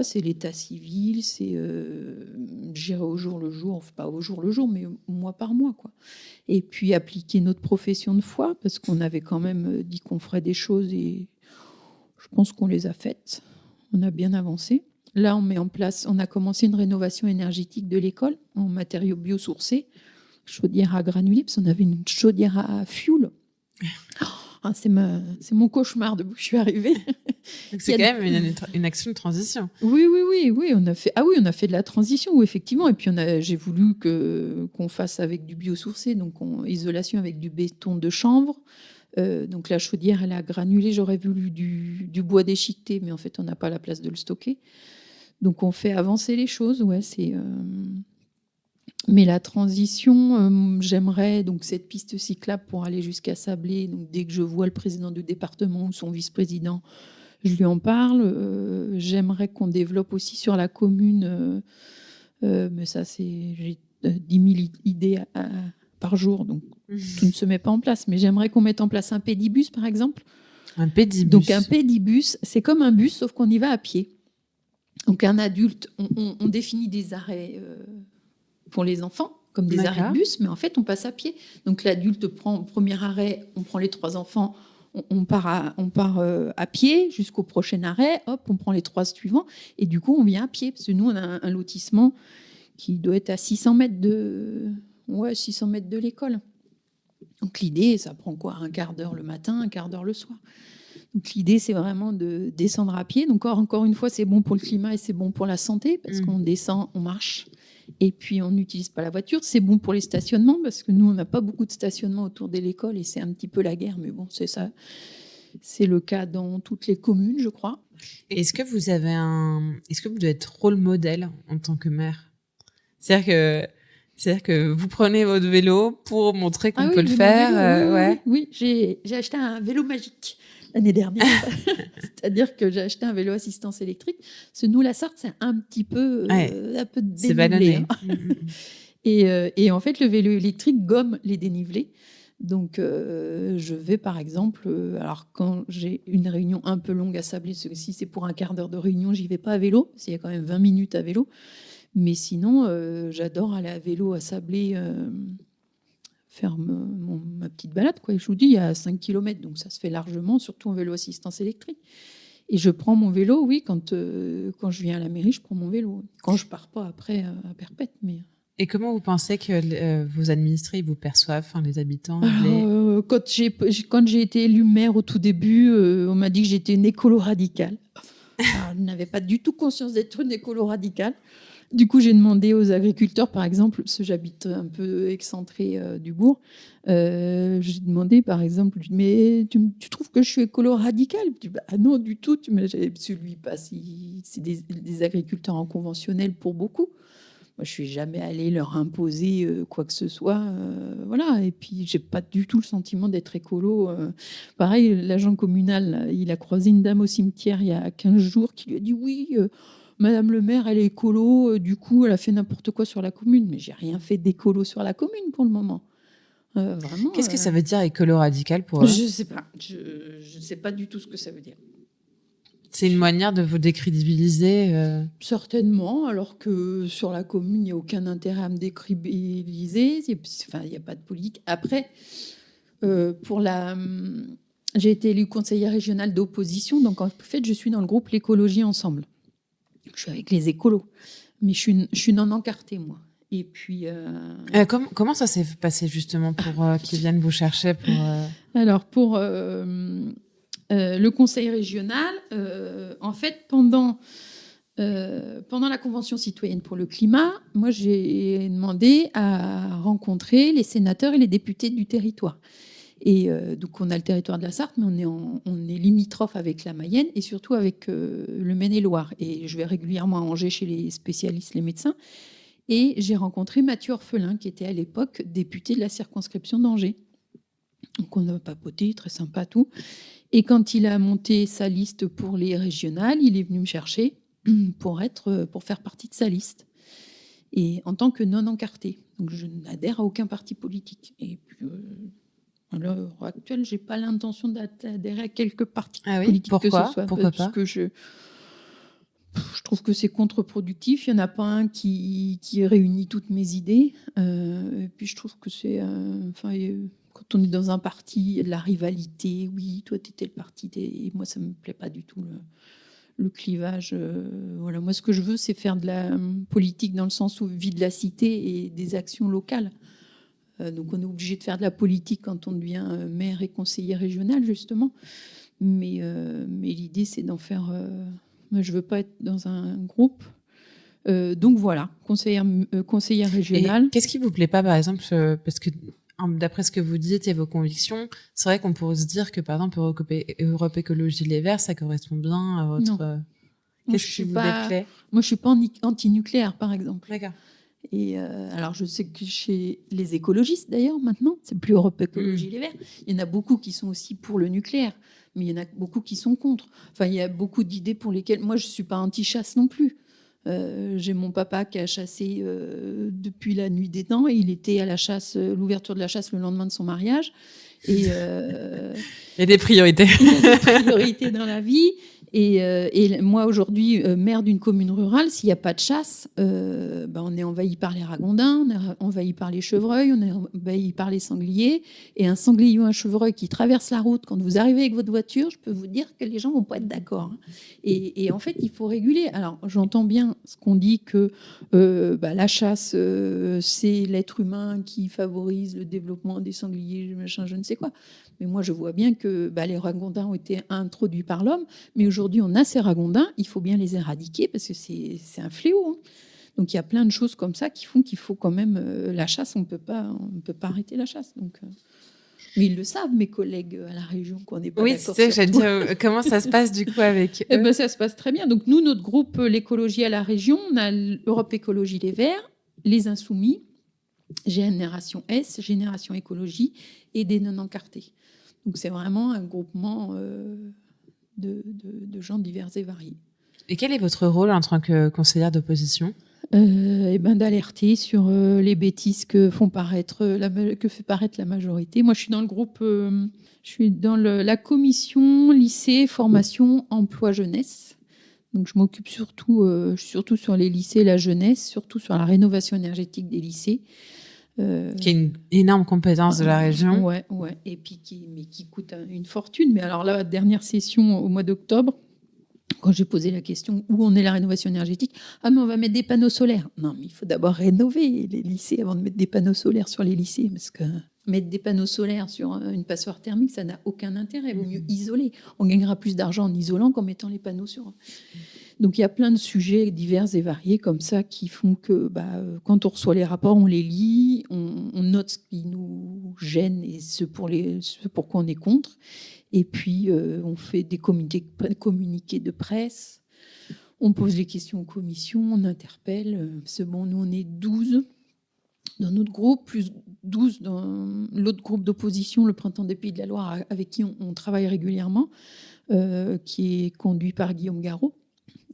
c'est l'état civil, c'est gérer au jour le jour, enfin pas au jour le jour, mais mois par mois, quoi. Et puis appliquer notre profession de foi, parce qu'on avait quand même dit qu'on ferait des choses et je pense qu'on les a faites. On a bien avancé. Là, on a commencé une rénovation énergétique de l'école en matériaux biosourcés. Chaudière à granulés, parce qu'on avait une chaudière à fioul. C'est mon cauchemar depuis que je suis arrivée. Donc c'est quand même une action de transition. Oui, on a fait de la transition, oui, effectivement. Et puis j'ai voulu qu'on fasse avec du biosourcé, donc isolation avec du béton de chanvre. Donc la chaudière, elle est à granulés. J'aurais voulu du bois déchiqueté, mais en fait, on n'a pas la place de le stocker. Donc on fait avancer les choses, ouais, c'est... Mais la transition, j'aimerais donc cette piste cyclable pour aller jusqu'à Sablé. Donc dès que je vois le président du département ou son vice-président, je lui en parle. J'aimerais qu'on développe aussi sur la commune, mais ça j'ai 10 000 idées par jour, donc tout ne se met pas en place. Mais j'aimerais qu'on mette en place un pédibus, par exemple. Un pédibus. Donc un pédibus, c'est comme un bus, sauf qu'on y va à pied. Donc un adulte, on définit des arrêts pour les enfants, comme des arrêts de bus, mais en fait, on passe à pied. Donc, l'adulte prend le premier arrêt, on prend les 3 enfants, on part à pied jusqu'au prochain arrêt, hop, on prend les 3 suivants, et du coup, on vient à pied. Parce que nous, on a un lotissement qui doit être à 600 mètres de l'école. Donc, l'idée, ça prend quoi? Un quart d'heure le matin, un quart d'heure le soir. Donc, l'idée, c'est vraiment de descendre à pied. Donc, encore une fois, c'est bon pour le climat et c'est bon pour la santé, parce qu'on descend, on marche. Et puis, on n'utilise pas la voiture. C'est bon pour les stationnements, parce que nous, on n'a pas beaucoup de stationnement autour de l'école et c'est un petit peu la guerre. Mais bon, c'est ça. C'est le cas dans toutes les communes, je crois. Est-ce que vous devez être rôle modèle en tant que maire? C'est-à-dire que vous prenez votre vélo pour montrer qu'on peut le faire. Oui, j'ai acheté un vélo magique. l'année dernière. C'est-à-dire que j'ai acheté un vélo assistance électrique. Parce que nous, la Sarthe, c'est un petit peu, un peu dénivelé. C'est ballonné. Et en fait, le vélo électrique gomme les dénivelés. Donc, je vais, par exemple, alors quand j'ai une réunion un peu longue à Sablé, si c'est pour un quart d'heure de réunion, j'y vais pas à vélo, parce qu'il y a quand même 20 minutes à vélo. Mais sinon, j'adore aller à vélo à Sablé, faire ma petite balade, quoi. Et je vous dis, il y a 5 km, donc ça se fait largement, surtout en vélo assistance électrique. Et je prends mon vélo, oui, quand je viens à la mairie, je prends mon vélo. Quand je pars pas après à Perpète, mais... Et comment vous pensez que vos administrés vous perçoivent, les habitants? Quand j'ai été élue maire au tout début, on m'a dit que j'étais une écolo radicale. Alors, je n'avais pas du tout conscience d'être une écolo radicale. Du coup, j'ai demandé aux agriculteurs, par exemple, parce que j'habite un peu excentré du bourg, j'ai demandé, par exemple, mais tu trouves que je suis écolo radicale? Je dis, non, du tout. Celui c'est des agriculteurs en conventionnel pour beaucoup. Moi, je suis jamais allée leur imposer quoi que ce soit, voilà. Et puis, j'ai pas du tout le sentiment d'être écolo. Pareil, l'agent communal, là, il a croisé une dame au cimetière il y a 15 jours qui lui a dit oui. Madame le maire, elle est écolo, du coup, elle a fait n'importe quoi sur la commune. Mais j'ai rien fait d'écolo sur la commune pour le moment. Vraiment. Qu'est-ce que ça veut dire écolo radical pour eux? Je sais pas. Je sais pas du tout ce que ça veut dire. C'est une manière de vous décrédibiliser Certainement, alors que sur la commune, il n'y a aucun intérêt à me décrédibiliser. Enfin, il n'y a pas de politique. Après, j'ai été élue conseillère régionale d'opposition, donc en fait, je suis dans le groupe L'écologie ensemble. Je suis avec les écolos, mais je suis non encartée, moi. Et puis, comment ça s'est passé justement pour qu'ils viennent vous chercher pour Alors pour le conseil régional, en fait, pendant la Convention citoyenne pour le climat, moi, j'ai demandé à rencontrer les sénateurs et les députés du territoire. Et donc, on a le territoire de la Sarthe, mais on est limitrophe avec la Mayenne et surtout avec le Maine-et-Loire. Et je vais régulièrement à Angers chez les spécialistes, les médecins. Et j'ai rencontré Mathieu Orphelin, qui était à l'époque député de la circonscription d'Angers. Donc, on a papoté, très sympa, tout. Et quand il a monté sa liste pour les régionales, il est venu me chercher pour faire partie de sa liste. Et en tant que non encarté. Donc, je n'adhère à aucun parti politique. Et puis, à l'heure actuelle, je n'ai pas l'intention d'adhérer à quelque parti politique que ce soit. Pourquoi parce que je trouve que c'est contre-productif. Il n'y en a pas un qui réunit toutes mes idées. Et puis, je trouve que c'est... quand on est dans un parti, il y a de la rivalité. Oui, toi, tu étais le parti et moi, ça ne me plaît pas du tout, le clivage. Voilà. Moi, ce que je veux, c'est faire de la politique dans le sens où vie de la cité et des actions locales. Donc, on est obligé de faire de la politique quand on devient maire et conseiller régional, justement. Mais l'idée, c'est d'en faire... moi, je ne veux pas être dans un groupe. Donc, voilà, conseillère régionale. Et qu'est-ce qui ne vous plaît pas, par exemple, parce que d'après ce que vous dites et vos convictions, c'est vrai qu'on pourrait se dire que, par exemple, Europe Écologie Les Verts, ça correspond bien à votre... Qu'est-ce qui vous déplaît? Moi, je ne suis pas anti-nucléaire, par exemple. D'accord. Et alors, je sais que chez les écologistes, d'ailleurs, maintenant, c'est plus Europe Écologie Les Verts, il y en a beaucoup qui sont aussi pour le nucléaire, mais il y en a beaucoup qui sont contre. Enfin, il y a beaucoup d'idées pour lesquelles... Moi, je ne suis pas anti-chasse non plus. J'ai mon papa qui a chassé depuis la nuit des temps, et il était à la chasse, l'ouverture de la chasse le lendemain de son mariage. Et, il y a des priorités. Il y a des priorités dans la vie. Et moi, aujourd'hui, maire d'une commune rurale, s'il n'y a pas de chasse, on est envahi par les ragondins, on est envahi par les chevreuils, on est envahi par les sangliers. Et un sanglier ou un chevreuil qui traverse la route, quand vous arrivez avec votre voiture, je peux vous dire que les gens ne vont pas être d'accord. Et en fait, il faut réguler. Alors, j'entends bien ce qu'on dit que la chasse, c'est l'être humain qui favorise le développement des sangliers, machin, je ne sais quoi. Mais moi, je vois bien que les ragondins ont été introduits par l'homme. Mais aujourd'hui, on a ces ragondins. Il faut bien les éradiquer parce que c'est un fléau. Hein. Donc, il y a plein de choses comme ça qui font qu'il faut quand même... la chasse, on ne peut pas arrêter la chasse. Donc, mais ils le savent, mes collègues à la région, qu'on n'est pas d'accord. Oui, j'allais dire, comment ça se passe du coup avec eux? Ça se passe très bien. Donc, nous, notre groupe, l'écologie à la région, on a l'Europe Écologie Les Verts, les Insoumis, Génération S, Génération Écologie et des non-encartés. Donc c'est vraiment un groupement de gens divers et variés. Et quel est votre rôle en tant que conseillère d'opposition ? D'alerter sur les bêtises que fait paraître la majorité. Moi, je suis dans le groupe, je suis dans la commission lycée, formation, emploi, jeunesse. Donc, je m'occupe surtout sur les lycées et la jeunesse, surtout sur la rénovation énergétique des lycées. Qui est une énorme compétence de la région. Ouais. Et puis qui coûte une fortune. Mais alors la dernière session au mois d'octobre, quand j'ai posé la question où on est la rénovation énergétique, mais on va mettre des panneaux solaires. Non, mais il faut d'abord rénover les lycées avant de mettre des panneaux solaires sur les lycées, parce que mettre des panneaux solaires sur une passoire thermique, ça n'a aucun intérêt. Il vaut mieux isoler. On gagnera plus d'argent en isolant qu'en mettant les panneaux sur. Donc il y a plein de sujets divers et variés comme ça qui font que quand on reçoit les rapports, on les lit, on note ce qui nous gêne et ce pourquoi on est contre. Et puis, on fait des communiqués de presse, on pose les questions aux commissions, on interpelle. C'est bon, nous, on est 12 dans notre groupe, plus 12 dans l'autre groupe d'opposition, le Printemps des Pays de la Loire, avec qui on travaille régulièrement, qui est conduit par Guillaume Garot,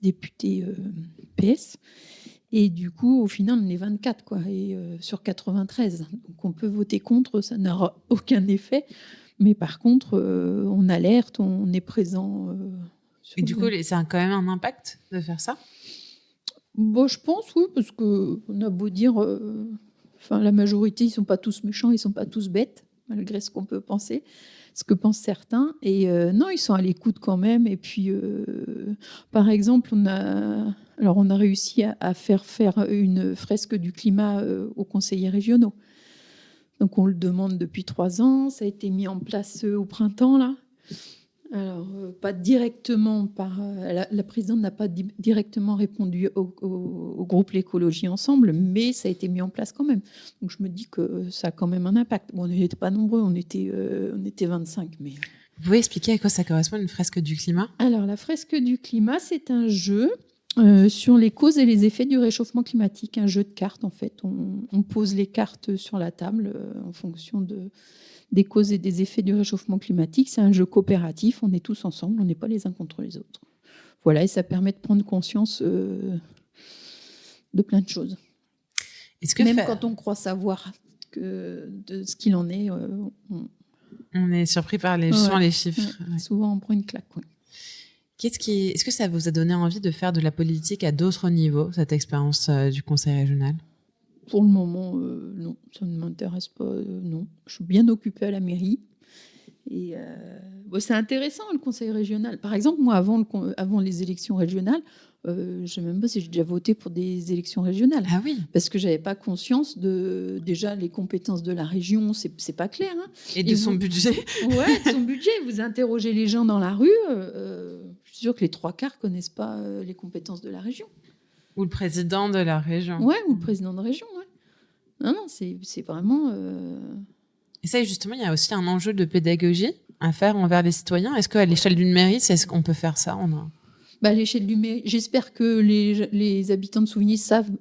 député PS. Et du coup, au final, on est 24, et sur 93. Donc, on peut voter contre, ça n'aura aucun effet. Mais par contre, on alerte, on est présent. Et du coup, ça a quand même un impact de faire ça ? Je pense, oui, parce qu'on a beau dire, la majorité, ils ne sont pas tous méchants, ils ne sont pas tous bêtes, malgré ce qu'on peut penser, ce que pensent certains. Et non, ils sont à l'écoute quand même. Et puis, par exemple, on a réussi à faire une fresque du climat aux conseillers régionaux. Donc, on le demande depuis 3 ans. Ça a été mis en place au printemps, là. Alors, pas directement la présidente n'a pas directement répondu au groupe L'écologie ensemble, mais ça a été mis en place quand même. Donc, je me dis que ça a quand même un impact. Bon, on n'était pas nombreux, on était 25. Mais... Vous pouvez expliquer à quoi ça correspond, une fresque du climat ? Alors, la fresque du climat, c'est un jeu sur les causes et les effets du réchauffement climatique, un jeu de cartes en fait. On pose les cartes sur la table en fonction des causes et des effets du réchauffement climatique. C'est un jeu coopératif, on est tous ensemble, on n'est pas les uns contre les autres. Voilà, et ça permet de prendre conscience de plein de choses. Même quand on croit savoir de ce qu'il en est, on est surpris par les chiffres. Ouais. Souvent, on prend une claque. Ouais. Est-ce que ça vous a donné envie de faire de la politique à d'autres niveaux, cette expérience du conseil régional ? Pour le moment, non, ça ne m'intéresse pas. Non, je suis bien occupée à la mairie. Et c'est intéressant, le conseil régional. Par exemple, moi, avant les élections régionales, je ne sais même pas si j'ai déjà voté pour des élections régionales. Ah oui. Parce que je n'avais pas conscience déjà les compétences de la région, c'est pas clair. Hein. Et de son budget. Ouais, de son budget. Vous interrogez les gens dans la rue, je suis sûre que les 3/4 ne connaissent pas les compétences de la région. Ou le président de la région. Ouais, ou le président de région, ouais. Non, c'est vraiment... Et ça, justement, il y a aussi un enjeu de pédagogie à faire envers les citoyens. Est-ce qu'à l'échelle d'une mairie, est-ce qu'on peut faire ça ? À l'échelle d'une mairie, j'espère que les habitants de Souvigny savent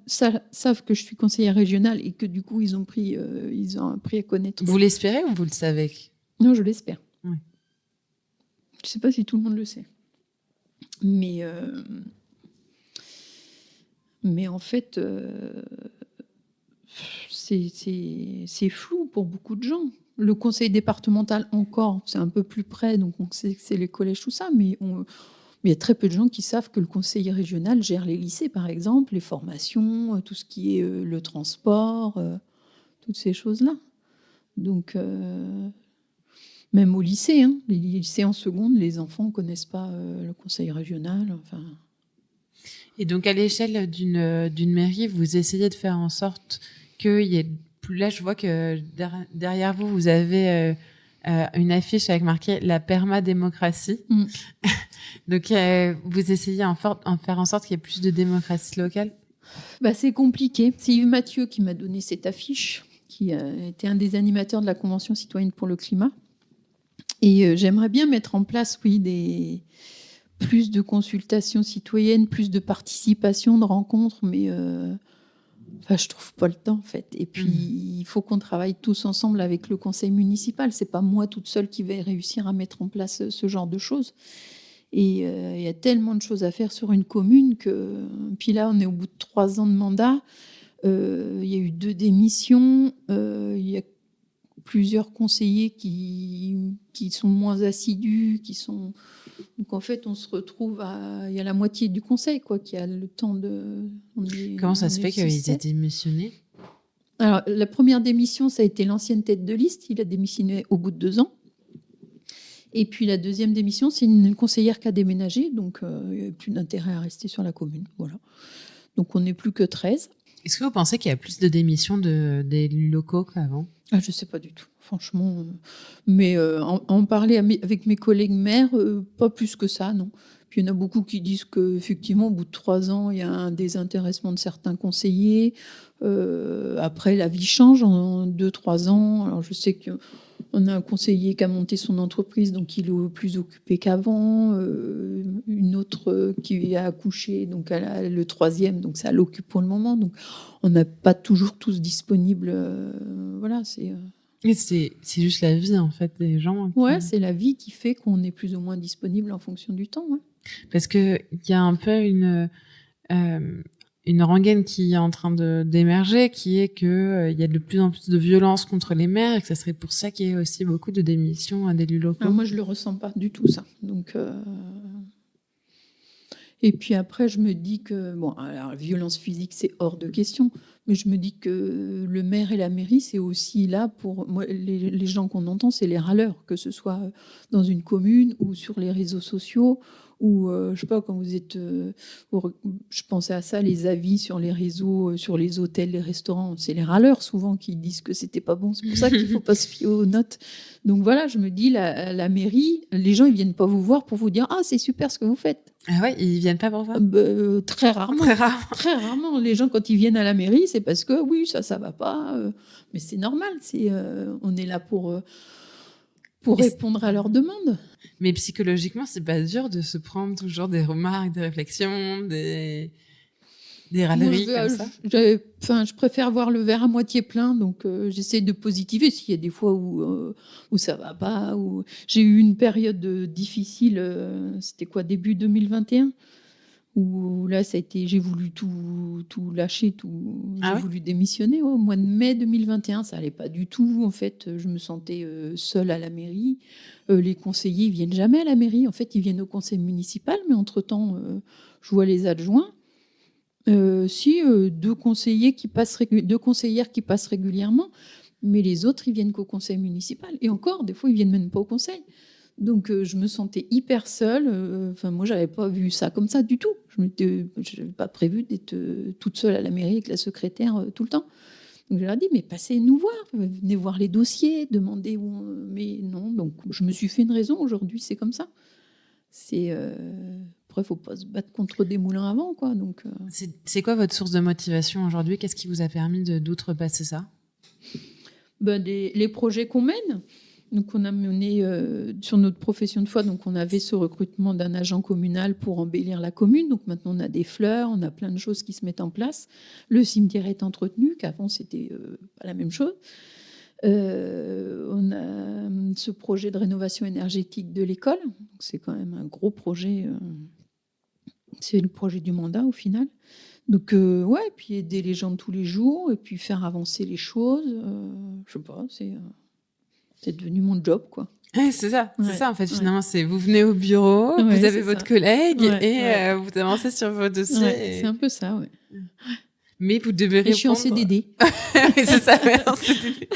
que je suis conseillère régionale et que du coup, ils ont appris à connaître. Vous l'espérez ou vous le savez ? Non, je l'espère. Oui. Je ne sais pas si tout le monde le sait. Mais en fait... c'est flou pour beaucoup de gens. Le conseil départemental, encore, c'est un peu plus près, donc on sait que c'est les collèges, tout ça, mais il y a très peu de gens qui savent que le conseil régional gère les lycées, par exemple, les formations, tout ce qui est le transport, toutes ces choses-là. Donc, même au lycée, les lycées en seconde, les enfants ne connaissent pas le conseil régional, enfin... Et donc, à l'échelle d'une mairie, vous essayez de faire en sorte qu'il y ait plus... Là, je vois que derrière vous, vous avez une affiche avec marqué « La perma-démocratie ». Donc, vous essayez en faire en sorte qu'il y ait plus de démocratie locale ? C'est compliqué. C'est Yves Mathieu qui m'a donné cette affiche, qui était un des animateurs de la Convention citoyenne pour le climat. Et j'aimerais bien mettre en place, plus de consultations citoyennes, plus de participation, de rencontres, mais Enfin, je trouve pas le temps, en fait. Et puis, il faut qu'on travaille tous ensemble avec le conseil municipal. C'est pas moi toute seule qui vais réussir à mettre en place ce genre de choses. Et il y a tellement de choses à faire sur une commune que... Puis là, on est au bout de 3 ans de mandat. Il y a eu 2 démissions. Il y a plusieurs conseillers qui sont moins assidus, qui sont... Donc en fait, on se retrouve il y a la moitié du conseil qui a le temps de... Comment ça se fait qu'il ait démissionné ? Alors, la première démission, ça a été l'ancienne tête de liste. Il a démissionné au bout de 2 ans. Et puis la deuxième démission, c'est une conseillère qui a déménagé, donc il n'y avait plus d'intérêt à rester sur la commune. Voilà. Donc on n'est plus que 13. Est-ce que vous pensez qu'il y a plus de démissions d'élus locaux qu'avant ? Je ne sais pas du tout, franchement. Mais en parler avec mes collègues maires, pas plus que ça, non. Puis il y en a beaucoup qui disent qu'effectivement, au bout de 3 ans, il y a un désintéressement de certains conseillers. Après, la vie change en 2-3 ans. Alors je sais qu'on a un conseiller qui a monté son entreprise, donc il est plus occupé qu'avant. Une autre qui a accouché, donc elle a le 3e, donc ça l'occupe pour le moment. Donc on n'a pas toujours tous disponibles. Voilà, c'est... Et c'est juste la vie, en fait, des gens. Ouais, c'est la vie qui fait qu'on est plus ou moins disponible en fonction du temps. Ouais. Parce qu'il y a un peu une rengaine qui est en train d'émerger, qui est qu'il y a de plus en plus de violence contre les maires et que ça serait pour ça qu'il y ait aussi beaucoup de démissions d'élus locaux. Alors moi, je ne le ressens pas du tout, ça. Donc, Et puis après, je me dis que... Bon, alors, la violence physique, c'est hors de question. Mais je me dis que le maire et la mairie, c'est aussi là pour... Moi, les gens qu'on entend, c'est les râleurs, que ce soit dans une commune ou sur les réseaux sociaux, ou, je sais pas, quand vous êtes... je pensais à ça, les avis sur les réseaux, sur les hôtels, les restaurants. C'est les râleurs, souvent, qui disent que c'était pas bon. C'est pour ça qu'il faut pas se fier aux notes. Donc voilà, je me dis, la mairie, les gens, ils viennent pas vous voir pour vous dire « Ah, c'est super ce que vous faites ». Ah ouais, ils viennent pas pour ça ? Très rarement. Très rarement. Les gens, quand ils viennent à la mairie, c'est parce que oui, ça va pas. Mais c'est normal. On est là pour répondre à leurs demandes. Mais psychologiquement, c'est pas dur de se prendre toujours des remarques, des réflexions, des râleries comme ça. Je préfère voir le verre à moitié plein, donc j'essaie de positiver. S'il y a des fois où ça va pas, où j'ai eu une période difficile, c'était début 2021, où là ça a été, j'ai voulu tout lâcher, j'ai voulu démissionner. Au mois de mai 2021, ça allait pas du tout. En fait, je me sentais seule à la mairie. Les conseillers ils viennent jamais à la mairie. En fait, ils viennent au conseil municipal, mais entre-temps, je vois les adjoints. 2 conseillères qui passent régulièrement, mais les autres, ils viennent qu'au conseil municipal. Et encore, des fois, ils viennent même pas au conseil. Donc, je me sentais hyper seule. Moi, j'avais pas vu ça comme ça du tout. Je n'avais pas prévu d'être toute seule à la mairie avec la secrétaire tout le temps. Donc, je leur ai dit, mais passez nous voir, venez voir les dossiers, demandez où... Mais non, donc je me suis fait une raison. Aujourd'hui, c'est comme ça. Après, il ne faut pas se battre contre des moulins à vent, quoi. Donc, C'est quoi votre source de motivation aujourd'hui ? Qu'est-ce qui vous a permis d'outrepasser ça ? Les projets qu'on mène. Donc, on a mené sur notre profession de foi, donc on avait ce recrutement d'un agent communal pour embellir la commune. Donc maintenant, on a des fleurs, on a plein de choses qui se mettent en place. Le cimetière est entretenu, qu'avant, c'était pas la même chose. On a ce projet de rénovation énergétique de l'école. C'est quand même un gros projet. C'est le projet du mandat au final. Donc, puis aider les gens de tous les jours et puis faire avancer les choses. Je sais pas, c'est devenu mon job, quoi. C'est ça, en fait, finalement, c'est vous venez au bureau, vous avez votre collègue et vous avancez sur vos dossiers. C'est un peu ça, ouais. Mais vous devez répondre... Et je suis en CDD. C'est ça, en CDD.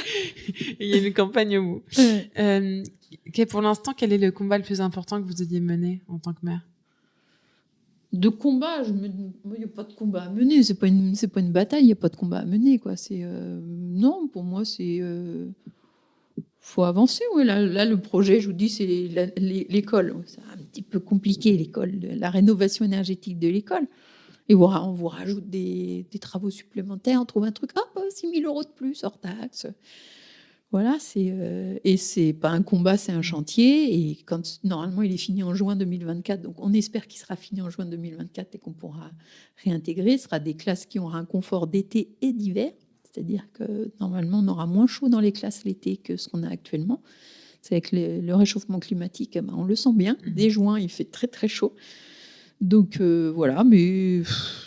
Il y a une campagne au bout. Pour l'instant, quel est le combat le plus important que vous ayez mené en tant que maire ? De combat, il n'y a pas de combat à mener. C'est pas une bataille, il n'y a pas de combat à mener, quoi. Non, pour moi, c'est... faut avancer. Ouais. Là, le projet, je vous dis, c'est l'école. C'est un petit peu compliqué, l'école, la rénovation énergétique de l'école. Et on vous rajoute des travaux supplémentaires, on trouve un truc, 6 000 € de plus hors taxe. Voilà, et c'est pas un combat, c'est un chantier. Et normalement, il est fini en juin 2024, donc on espère qu'il sera fini en juin 2024 et qu'on pourra réintégrer. Ce sera des classes qui auront un confort d'été et d'hiver, c'est-à-dire que normalement, on aura moins chaud dans les classes l'été que ce qu'on a actuellement. C'est avec le réchauffement climatique, on le sent bien. Dès juin, il fait très très chaud. Donc voilà, mais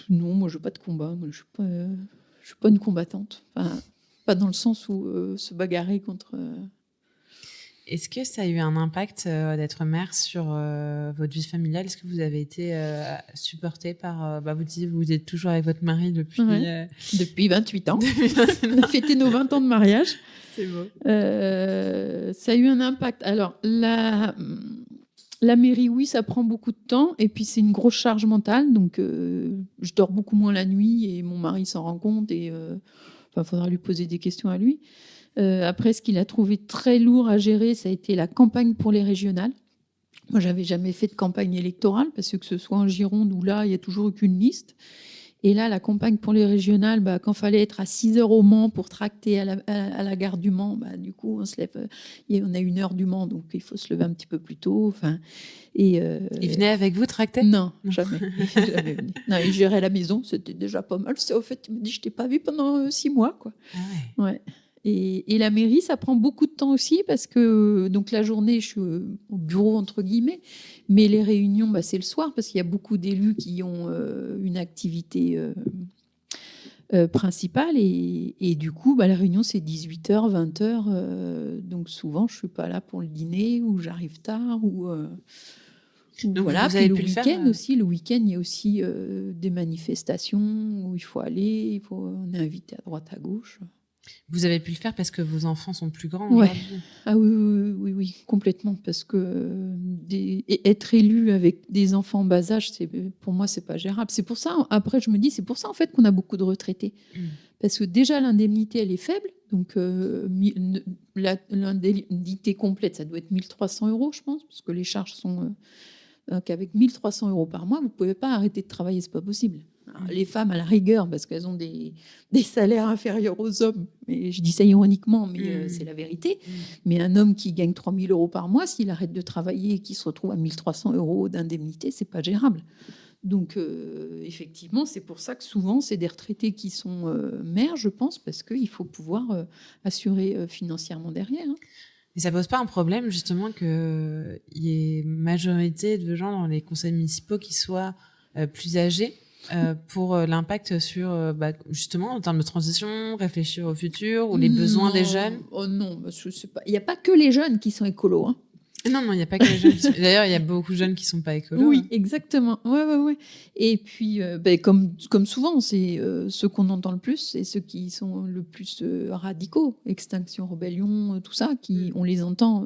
non, moi je veux pas de combat. Moi, je suis pas une combattante. Enfin, pas dans le sens où se bagarrer contre. Est-ce que ça a eu un impact d'être mère sur votre vie familiale? Est-ce que vous avez été supportée par... vous dites, vous êtes toujours avec votre mari depuis... Depuis 28 ans. On a fêté nos 20 ans de mariage. C'est beau. Ça a eu un impact. Alors, la mairie, oui, ça prend beaucoup de temps. Et puis, c'est une grosse charge mentale. Donc, je dors beaucoup moins la nuit et mon mari s'en rend compte. Et il faudra lui poser des questions à lui. Après, ce qu'il a trouvé très lourd à gérer, ça a été la campagne pour les régionales. Moi, j'avais jamais fait de campagne électorale parce que ce soit en Gironde ou là, il y a toujours eu qu'une liste. Et là, la campagne pour les régionales, quand il fallait être à 6 heures au Mans pour tracter à la gare du Mans, du coup, on se lève. On a 1 heure du Mans, donc il faut se lever un petit peu plus tôt. Il venait avec vous tracter? Non, jamais. Jamais venu. Non, il gérait la maison, c'était déjà pas mal. Au fait, il me dit, je t'ai pas vu pendant 6 mois, quoi. Ah ouais. Ouais. Et la mairie, ça prend beaucoup de temps aussi parce que donc la journée, je suis au bureau entre guillemets, mais les réunions, c'est le soir parce qu'il y a beaucoup d'élus qui ont une activité principale et du coup, la réunion c'est 18h, 20h, donc souvent je suis pas là pour le dîner ou j'arrive tard ou donc voilà. Vous avez puis pu le week-end aussi, il y a aussi des manifestations où il faut aller, on est invité à droite à gauche. Vous avez pu le faire parce que vos enfants sont plus grands Ouais. aujourd'hui? Ah oui, complètement. Parce que être élu avec des enfants en bas âge, pour moi, c'est pas gérable. C'est pour ça, après, je me dis, c'est pour ça en fait qu'on a beaucoup de retraités. Parce que déjà, l'indemnité, elle est faible. Donc, l'indemnité complète, ça doit être 1 300 €, je pense, parce que les charges sont qu'avec 1 300 € par mois, vous pouvez pas arrêter de travailler, c'est pas possible. Alors, les femmes, à la rigueur, parce qu'elles ont des salaires inférieurs aux hommes, mais je dis ça ironiquement, mais c'est la vérité. Mais un homme qui gagne 3 000 € par mois, s'il arrête de travailler et qu'il se retrouve à 1 300 € d'indemnité, c'est pas gérable. Donc, effectivement, c'est pour ça que souvent, c'est des retraités qui sont mères, je pense, parce qu'il faut pouvoir assurer financièrement derrière. Hein. Et ça pose pas un problème, justement, qu'il y ait majorité de gens dans les conseils municipaux qui soient plus âgés pour l'impact sur, justement, en termes de transition, réfléchir au futur ou les besoins des jeunes? Oh non, je sais pas. Il n'y a pas que les jeunes qui sont écolos. Hein. Non, il n'y a pas que les jeunes. D'ailleurs, il y a beaucoup de jeunes qui ne sont pas écolos. Oui, exactement. Ouais. Et puis, comme souvent, c'est ceux qu'on entend le plus, c'est ceux qui sont le plus radicaux. Extinction, Rébellion, tout ça, on les entend.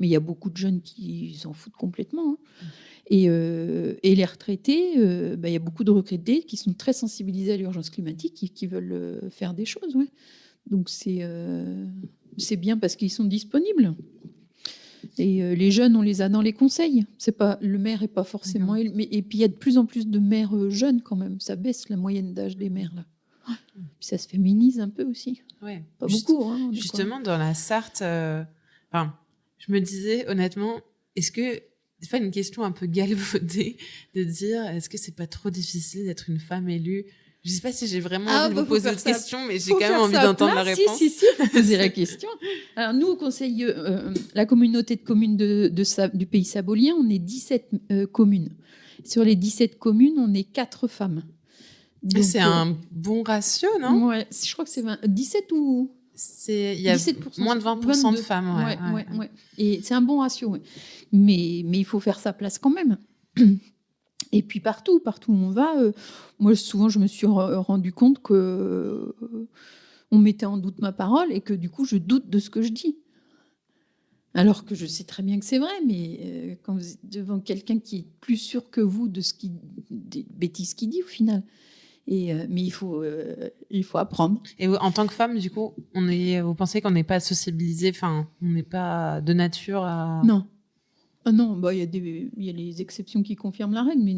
Mais il y a beaucoup de jeunes qui s'en foutent complètement. Hein. Et les retraités, il y a beaucoup de retraités qui sont très sensibilisés à l'urgence climatique et qui veulent faire des choses. Ouais. Donc, c'est bien parce qu'ils sont disponibles. Et les jeunes, on les a dans les conseils. Le maire n'est pas forcément... Et puis, il y a de plus en plus de maires jeunes quand même. Ça baisse la moyenne d'âge des maires. Là. Puis ça se féminise un peu aussi. Ouais. Pas beaucoup. Hein, justement, dans la Sarthe, je me disais honnêtement, est-ce que c'est pas une question un peu galvaudée de dire est-ce que c'est pas trop difficile d'être une femme élue? Je sais pas si j'ai vraiment envie de vous poser cette question, mais j'ai quand même envie d'entendre la réponse. Si, posez la question. Alors nous, au conseil, la communauté de communes du Pays Sabolien, on est 17 communes. Sur les 17 communes, on est 4 femmes. Donc, c'est un bon ratio, non? Ouais, je crois que c'est 17 ou... Il y a 17%, moins de 20% de femmes. Ouais. Et c'est un bon ratio. Ouais. Mais il faut faire sa place quand même. Et puis partout où on va, moi souvent je me suis rendu compte que on mettait en doute ma parole et que du coup je doute de ce que je dis. Alors que je sais très bien que c'est vrai, mais quand vous êtes devant quelqu'un qui est plus sûr que vous des bêtises qu'il dit au final. Mais il faut apprendre. Et en tant que femme, du coup, vous pensez qu'on n'est pas sensibilisé, on n'est pas de nature à... Non. Ah non, il y a les exceptions qui confirment la règle, mais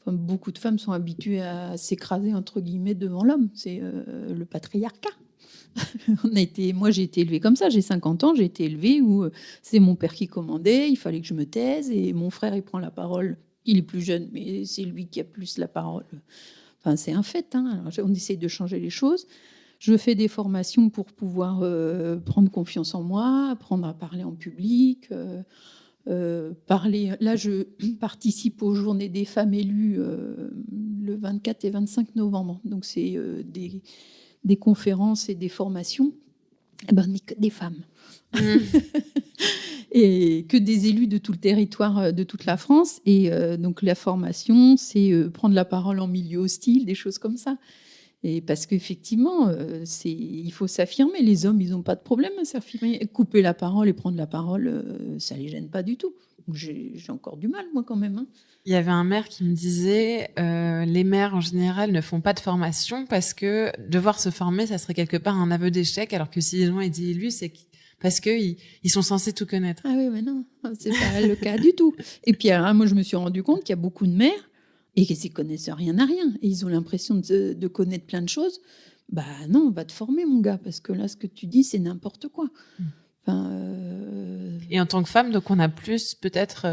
beaucoup de femmes sont habituées à s'écraser entre guillemets devant l'homme. C'est le patriarcat. Moi, j'ai été élevée comme ça. J'ai 50 ans, j'ai été élevée où c'est mon père qui commandait, il fallait que je me taise, et mon frère, il prend la parole. Il est plus jeune, mais c'est lui qui a plus la parole. Enfin, c'est un fait. Alors, on essaie de changer les choses. Je fais des formations pour pouvoir prendre confiance en moi, apprendre à parler en public, parler. Là, je participe aux Journées des femmes élues le 24 et 25 novembre. Donc, c'est des conférences et des formations. Des femmes. Et que des élus de tout le territoire, de toute la France. Et donc, la formation, c'est prendre la parole en milieu hostile, des choses comme ça. Et parce qu'effectivement, il faut s'affirmer. Les hommes, ils n'ont pas de problème à s'affirmer. Couper la parole et prendre la parole, ça ne les gêne pas du tout. J'ai encore du mal, moi, quand même. Il y avait un maire qui me disait les maires, en général, ne font pas de formation parce que devoir se former, ça serait quelque part un aveu d'échec, alors que s'ils ont été élus, c'est parce qu'ils sont censés tout connaître. Ah oui, mais non, c'est pas le cas du tout. Et puis, alors, moi, je me suis rendu compte qu'il y a beaucoup de maires et qu'ils ne connaissent rien à rien. Et ils ont l'impression de connaître plein de choses. Bah non, on va te former, mon gars, parce que là, ce que tu dis, c'est n'importe quoi. Enfin, Et en tant que femme, donc on a plus peut-être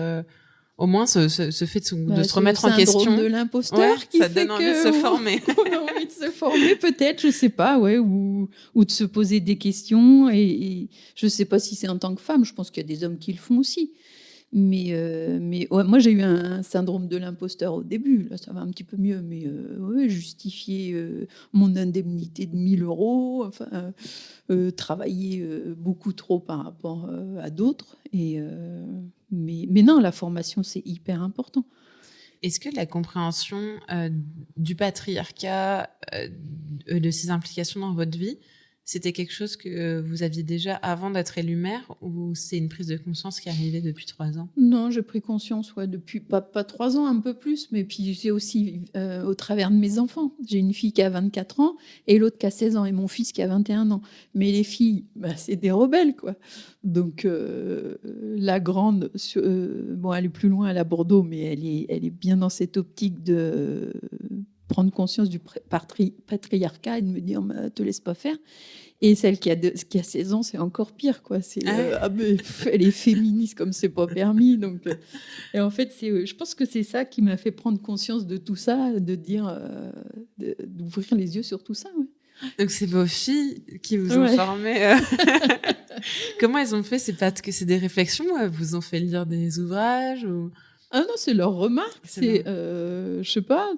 au moins ce fait de se remettre en question. Le syndrome de l'imposteur qui ça fait donne envie de se former. On a envie de se former, peut-être, je sais pas, ou de se poser des questions. Et je sais pas si c'est en tant que femme. Je pense qu'il y a des hommes qui le font aussi. Mais ouais, moi, j'ai eu un syndrome de l'imposteur au début. Là, ça va un petit peu mieux. Mais justifier mon indemnité de 1 000 €, enfin, travailler beaucoup trop par rapport à d'autres. Mais non, la formation, c'est hyper important. Est-ce que la compréhension du patriarcat, de ses implications dans votre vie, c'était quelque chose que vous aviez déjà avant d'être élu maire, ou c'est une prise de conscience qui est arrivée depuis 3 ans ? Non, j'ai pris conscience depuis pas 3 ans, un peu plus, mais puis j'ai aussi au travers de mes enfants. J'ai une fille qui a 24 ans et l'autre qui a 16 ans et mon fils qui a 21 ans. Mais les filles, c'est des rebelles, quoi. Donc la grande, elle est plus loin, elle est à Bordeaux, mais elle est bien dans cette optique de prendre conscience du patriarcat et de me dire te laisse pas faire. Et celle qui a 16 ans, c'est encore pire, quoi. Elle est féministe comme c'est pas permis. Donc, et en fait, je pense que c'est ça qui m'a fait prendre conscience de tout ça, de dire, d'ouvrir les yeux sur tout ça. Ouais. Donc c'est vos filles qui vous ont formé. Comment elles ont fait ? C'est parce que c'est des réflexions, elles vous ont fait lire des ouvrages ou... Ah non, c'est leurs remarques. Je sais pas,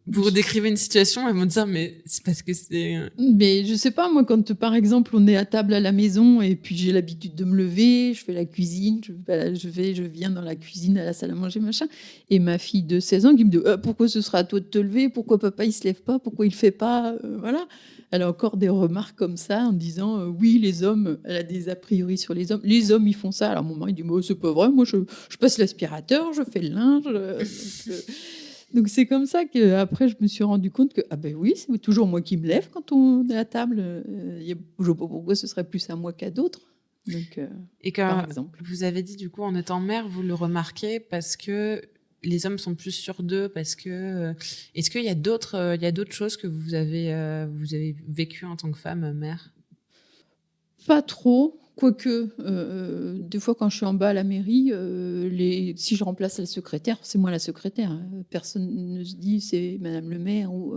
vous redécrivez une situation, elles vont dire mais c'est parce que c'est... Mais je sais pas, moi, quand par exemple on est à table à la maison et puis j'ai l'habitude de me lever, je fais la cuisine, je viens dans la cuisine, à la salle à manger, machin, et ma fille de 16 ans qui me dit pourquoi ce sera à toi de te lever, pourquoi papa il se lève pas, pourquoi il fait pas, voilà. Elle a encore des remarques comme ça en disant oui, les hommes, elle a des a priori sur les hommes ils font ça. Alors mon mari dit c'est pas vrai, moi je passe l'aspirateur, je fais le linge. Donc c'est comme ça qu'après je me suis rendu compte que oui, c'est toujours moi qui me lève quand on est à table. Je ne vois pas pourquoi ce serait plus à moi qu'à d'autres. Donc, et par exemple, vous avez dit du coup en étant mère, vous le remarquez parce que les hommes sont plus sûrs d'eux, parce que est-ce qu'il y a d'autres choses que vous avez vécues en tant que femme mère ? Pas trop. Quoique, des fois, quand je suis en bas à la mairie, si je remplace la secrétaire, c'est moi la secrétaire. Personne ne se dit c'est Madame le maire ou...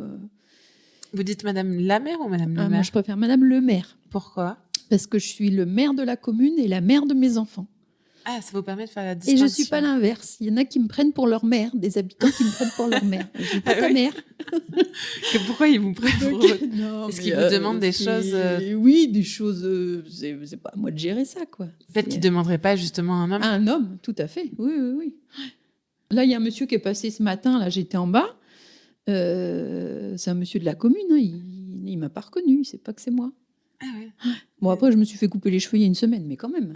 Vous dites Madame la maire ou Madame le maire ? Moi, je préfère Madame le maire. Pourquoi ? Parce que je suis le maire de la commune et la mère de mes enfants. Ah, ça vous permet de faire la distinction. Et je ne suis pas l'inverse. Il y en a qui me prennent pour leur mère, des habitants qui me prennent pour leur mère. Je ne suis pas ta mère. Pourquoi ils vous prennent pour eux ? Est-ce qu'ils vous demandent des choses Oui, des choses... c'est pas à moi de gérer ça, quoi. Peut-être qu'ils ne demanderaient pas justement à un homme. À un homme, tout à fait. Oui. Là, il y a un monsieur qui est passé ce matin. Là, j'étais en bas. C'est un monsieur de la commune. Hein. Il ne m'a pas reconnu. Il ne sait pas que c'est moi. Ah ouais. Bon, après, je me suis fait couper les cheveux il y a 1 semaine, mais quand même.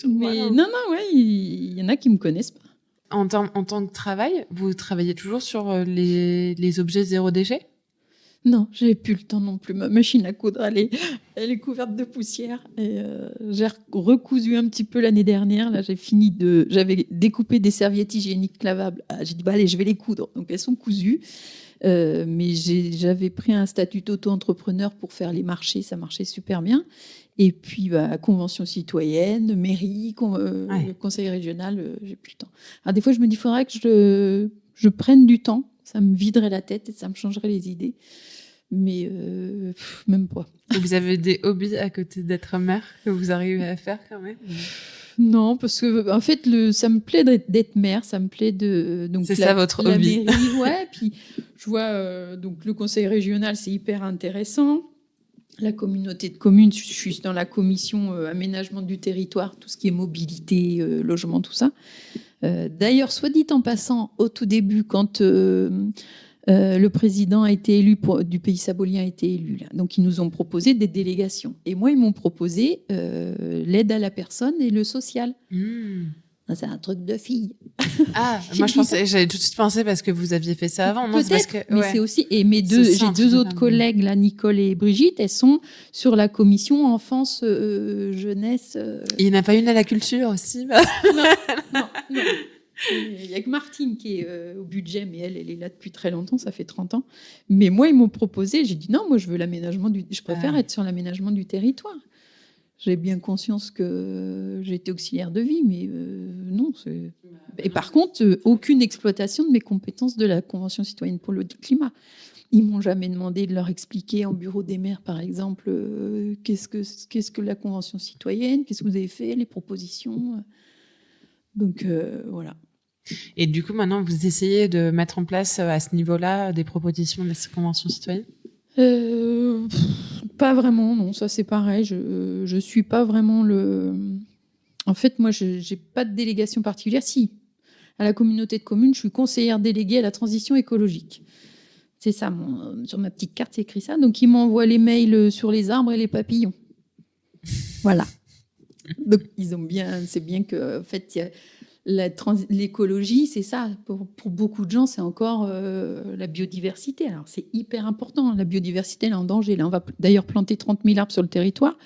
Mais non, il y en a qui me connaissent pas. En tant que travail, vous travaillez toujours sur les objets zéro déchet ? Non, j'ai plus le temps non plus. Ma machine à coudre, elle est couverte de poussière. Et j'ai recousu un petit peu l'année dernière. Là, j'avais découpé des serviettes hygiéniques lavables. J'ai dit allez, je vais les coudre. Donc elles sont cousues. Mais j'avais pris un statut d'auto-entrepreneur pour faire les marchés, ça marchait super bien. Et puis, convention citoyenne, mairie, conseil régional, j'ai plus le temps. Alors, des fois, je me dis, il faudrait que je prenne du temps. Ça me viderait la tête et ça me changerait les idées. Mais même pas. Vous avez des hobbies à côté d'être mère que vous arrivez à faire quand même? Non, parce que en fait, ça me plaît d'être mère, ça me plaît de donc c'est ça votre hobby. La mairie, ouais. Puis je vois donc le conseil régional, c'est hyper intéressant. La communauté de communes, je suis dans la commission aménagement du territoire, tout ce qui est mobilité, logement, tout ça. D'ailleurs, soit dit en passant, au tout début, quand le président a été élu du Pays Sabolien a été élu, là. Donc ils nous ont proposé des délégations. Et moi, ils m'ont proposé l'aide à la personne et le social. C'est un truc de fille. Ah, moi j'avais tout de suite pensé parce que vous aviez fait ça avant. Non, peut-être, mais c'est aussi. Et j'ai deux autres collègues, là, Nicole et Brigitte, elles sont sur la commission enfance, jeunesse. Il n'y en a pas une à la culture aussi? Non. Il n'y a que Martine qui est au budget, mais elle est là depuis très longtemps, ça fait 30 ans. Mais moi, ils m'ont proposé, j'ai dit non, moi je veux je préfère être sur l'aménagement du territoire. J'ai bien conscience que j'ai été auxiliaire de vie, mais non. Et par contre, aucune exploitation de mes compétences de la Convention citoyenne pour le climat. Ils m'ont jamais demandé de leur expliquer en bureau des maires, par exemple, qu'est-ce que la Convention citoyenne, qu'est-ce que vous avez fait, les propositions. Donc voilà. Et du coup, maintenant, vous essayez de mettre en place à ce niveau-là des propositions de la Convention citoyenne? Pas vraiment, non. Ça, c'est pareil. Je suis pas vraiment En fait, moi, j'ai pas de délégation particulière. Si, à la communauté de communes, je suis conseillère déléguée à la transition écologique. C'est ça, sur ma petite carte, c'est écrit ça. Donc, ils m'envoient les mails sur les arbres et les papillons. Voilà. Donc, c'est bien que, en fait, l'écologie, c'est ça. Pour beaucoup de gens, c'est encore la biodiversité. Alors, c'est hyper important. La biodiversité, elle est en danger. Là, on va d'ailleurs planter 30 000 arbres sur le territoire.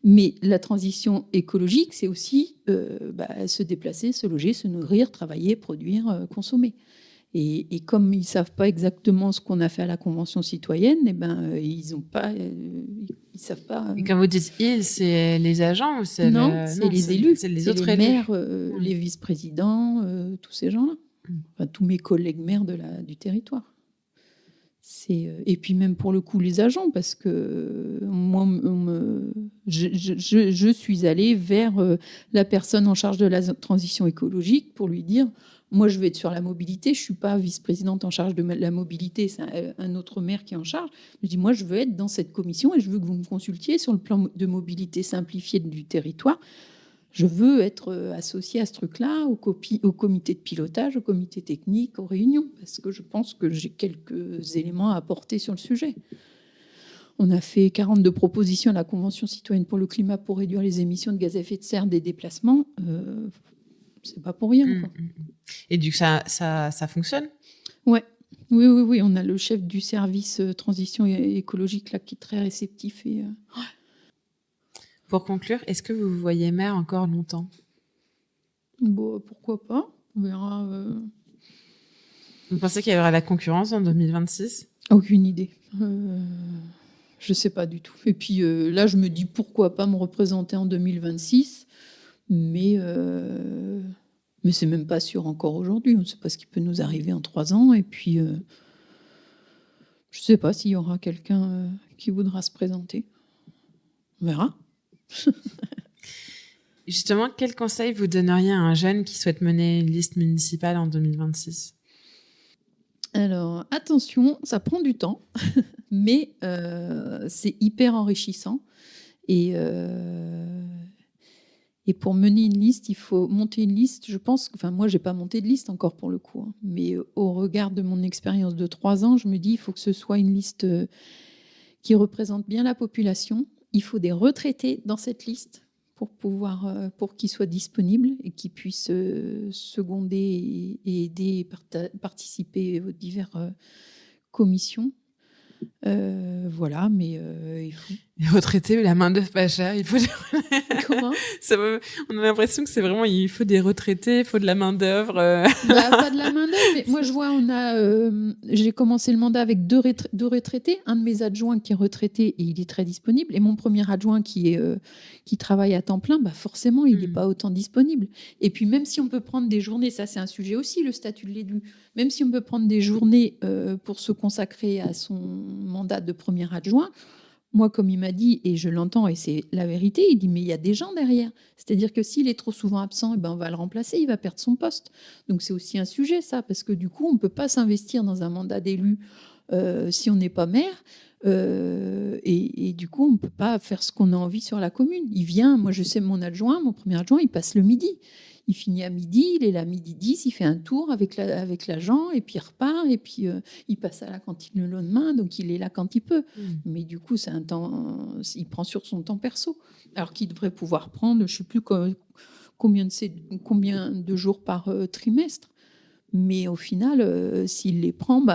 Mais la transition écologique, c'est aussi se déplacer, se loger, se nourrir, travailler, produire, consommer. Et comme ils ne savent pas exactement ce qu'on a fait à la Convention citoyenne, ils ont pas, ils savent pas. Et quand vous dites ils, c'est les agents ou c'est les élus, c'est les autres élus, maires, les vice-présidents, tous ces gens-là, enfin, tous mes collègues maires du territoire. Et puis même pour le coup les agents, parce que moi, je suis allée vers la personne en charge de la transition écologique pour lui dire, moi je vais être sur la mobilité, je suis pas vice-présidente en charge de la mobilité, c'est un autre maire qui est en charge. Je dis, moi je veux être dans cette commission et je veux que vous me consultiez sur le plan de mobilité simplifié du territoire. Je veux être associée à ce truc-là, au comité de pilotage, au comité technique, aux réunions, parce que je pense que j'ai quelques éléments à apporter sur le sujet. On a fait 42 propositions à la Convention citoyenne pour le climat pour réduire les émissions de gaz à effet de serre des déplacements. C'est pas pour rien, quoi. Et du coup, ça fonctionne? Ouais. Oui. On a le chef du service transition écologique là, qui est très réceptif. Et, Pour conclure, est-ce que vous voyez maire encore longtemps? Bon, pourquoi pas? On verra. Vous pensez qu'il y aura la concurrence en 2026? Aucune idée. Je sais pas du tout. Et puis là, je me dis pourquoi pas me représenter en 2026, mais c'est même pas sûr encore aujourd'hui. On ne sait pas ce qui peut nous arriver en 3 ans. Et puis, je sais pas s'il y aura quelqu'un qui voudra se présenter. On verra. Justement, quel conseil vous donneriez à un jeune qui souhaite mener une liste municipale en 2026? Alors, attention, ça prend du temps, mais c'est hyper enrichissant. Et pour mener une liste, il faut monter une liste. Je pense, moi, j'ai pas monté de liste encore pour le coup, hein, mais au regard de mon expérience de 3 ans, je me dis, il faut que ce soit une liste qui représente bien la population. Il faut des retraités dans cette liste pour qu'ils soient disponibles et qu'ils puissent seconder et aider et participer aux diverses commissions. Voilà, mais il faut... Les retraités, la main-d'œuvre pas chère, il faut... Comment ? On a l'impression que c'est vraiment, il faut des retraités, il faut de la main-d'œuvre. Pas de la main-d'œuvre, mais moi je vois, j'ai commencé le mandat avec deux retraités, un de mes adjoints qui est retraité et il est très disponible, et mon premier adjoint qui travaille à temps plein, forcément il n'est pas autant disponible. Et puis même si on peut prendre des journées, ça c'est un sujet aussi, le statut de l'élu, même si on peut prendre des journées pour se consacrer à son mandat de premier adjoint, moi, comme il m'a dit, et je l'entends, et c'est la vérité, il dit, mais il y a des gens derrière. C'est-à-dire que s'il est trop souvent absent, on va le remplacer, il va perdre son poste. Donc c'est aussi un sujet, ça, parce que du coup, on ne peut pas s'investir dans un mandat d'élu si on n'est pas maire. Et du coup, on ne peut pas faire ce qu'on a envie sur la commune. Il vient, moi je sais, mon premier adjoint, il passe le midi. Il finit à midi, il est là à 12h10, il fait un tour avec l'agent, et puis il repart, et puis il passe à la cantine le lendemain, donc il est là quand il peut. Mais du coup, c'est un temps, il prend sur son temps perso, alors qu'il devrait pouvoir prendre, je ne sais plus combien de jours par trimestre. Mais au final, s'il les prend,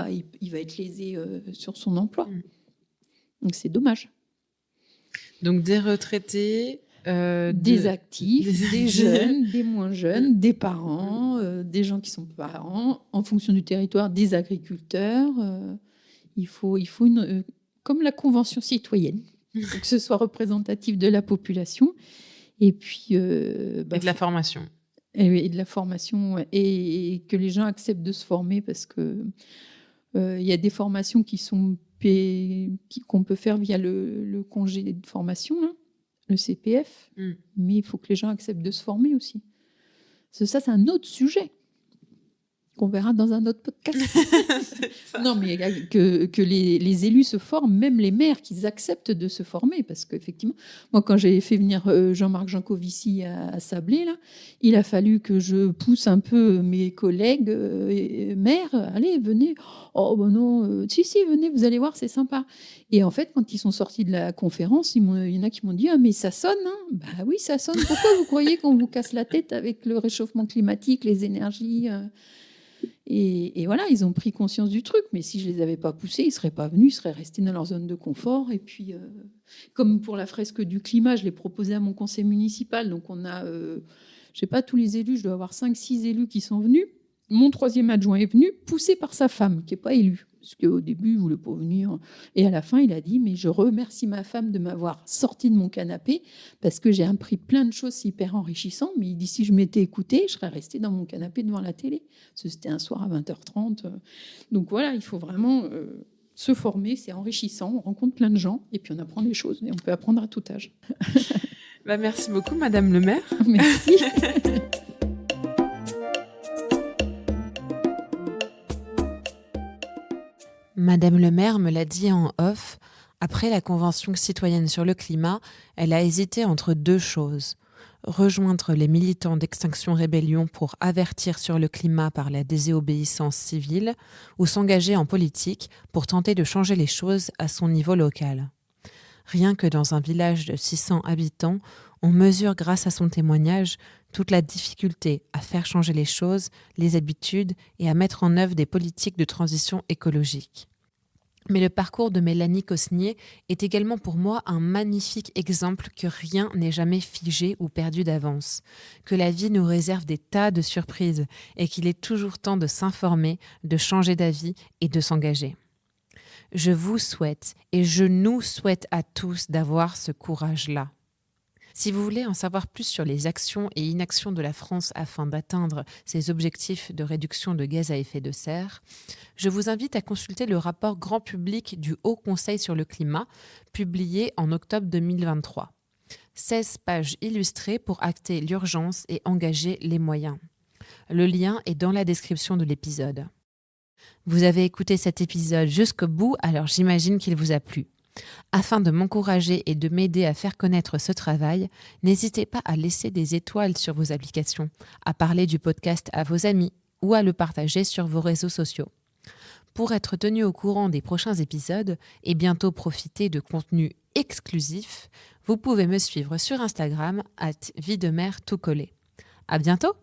il va être lésé sur son emploi. Donc c'est dommage. Donc des retraités... des actifs, des jeunes, des moins jeunes, des parents, des gens qui sont parents, en fonction du territoire, des agriculteurs. Il faut comme la convention citoyenne, pour que ce soit représentatif de la population. Et puis... et de la formation. Et de la formation, et que les gens acceptent de se former, parce que il y a des formations qu'on peut faire via le congé de formation, là, le CPF, mais il faut que les gens acceptent de se former aussi. Ça, c'est un autre sujet qu'on verra dans un autre podcast. Non, mais que les élus se forment, même les maires, qu'ils acceptent de se former, parce qu'effectivement, moi, quand j'ai fait venir Jean-Marc Jancovici à Sablé, là, il a fallu que je pousse un peu mes collègues maires. Allez, venez. Oh, non, si, venez, vous allez voir, c'est sympa. Et en fait, quand ils sont sortis de la conférence, il y en a qui m'ont dit, ah, mais ça sonne, hein. Oui, ça sonne. Pourquoi vous croyez qu'on vous casse la tête avec le réchauffement climatique, les énergies et voilà, ils ont pris conscience du truc. Mais si je les avais pas poussés, ils seraient pas venus, ils seraient restés dans leur zone de confort. Et puis, comme pour la fresque du climat, je l'ai proposé à mon conseil municipal. Donc, on a, je sais pas, tous les élus, je dois avoir 5-6 élus qui sont venus. Mon troisième adjoint est venu, poussé par sa femme, qui n'est pas élue. Parce qu'au début, il ne voulait pas venir. Et à la fin, il a dit, mais je remercie ma femme de m'avoir sorti de mon canapé, parce que j'ai appris plein de choses hyper enrichissantes. Mais il dit, si je m'étais écoutée, je serais restée dans mon canapé devant la télé. Parce que c'était un soir à 20h30. Donc voilà, il faut vraiment se former, c'est enrichissant. On rencontre plein de gens, et puis on apprend des choses. Et on peut apprendre à tout âge. Merci beaucoup, Madame le maire. Merci. Madame le maire me l'a dit en off, après la Convention citoyenne sur le climat, elle a hésité entre deux choses. Rejoindre les militants d'Extinction Rébellion pour avertir sur le climat par la désobéissance civile, ou s'engager en politique pour tenter de changer les choses à son niveau local. Rien que dans un village de 600 habitants, on mesure grâce à son témoignage toute la difficulté à faire changer les choses, les habitudes et à mettre en œuvre des politiques de transition écologique. Mais le parcours de Mélanie Cosnier est également pour moi un magnifique exemple que rien n'est jamais figé ou perdu d'avance, que la vie nous réserve des tas de surprises et qu'il est toujours temps de s'informer, de changer d'avis et de s'engager. Je vous souhaite et je nous souhaite à tous d'avoir ce courage-là. Si vous voulez en savoir plus sur les actions et inactions de la France afin d'atteindre ses objectifs de réduction de gaz à effet de serre, je vous invite à consulter le rapport grand public du Haut Conseil sur le climat, publié en octobre 2023. 16 pages illustrées pour acter l'urgence et engager les moyens. Le lien est dans la description de l'épisode. Vous avez écouté cet épisode jusqu'au bout, alors j'imagine qu'il vous a plu. Afin de m'encourager et de m'aider à faire connaître ce travail, n'hésitez pas à laisser des étoiles sur vos applications, à parler du podcast à vos amis ou à le partager sur vos réseaux sociaux. Pour être tenu au courant des prochains épisodes et bientôt profiter de contenus exclusifs, vous pouvez me suivre sur Instagram @vie-de-mer tout collé. À bientôt!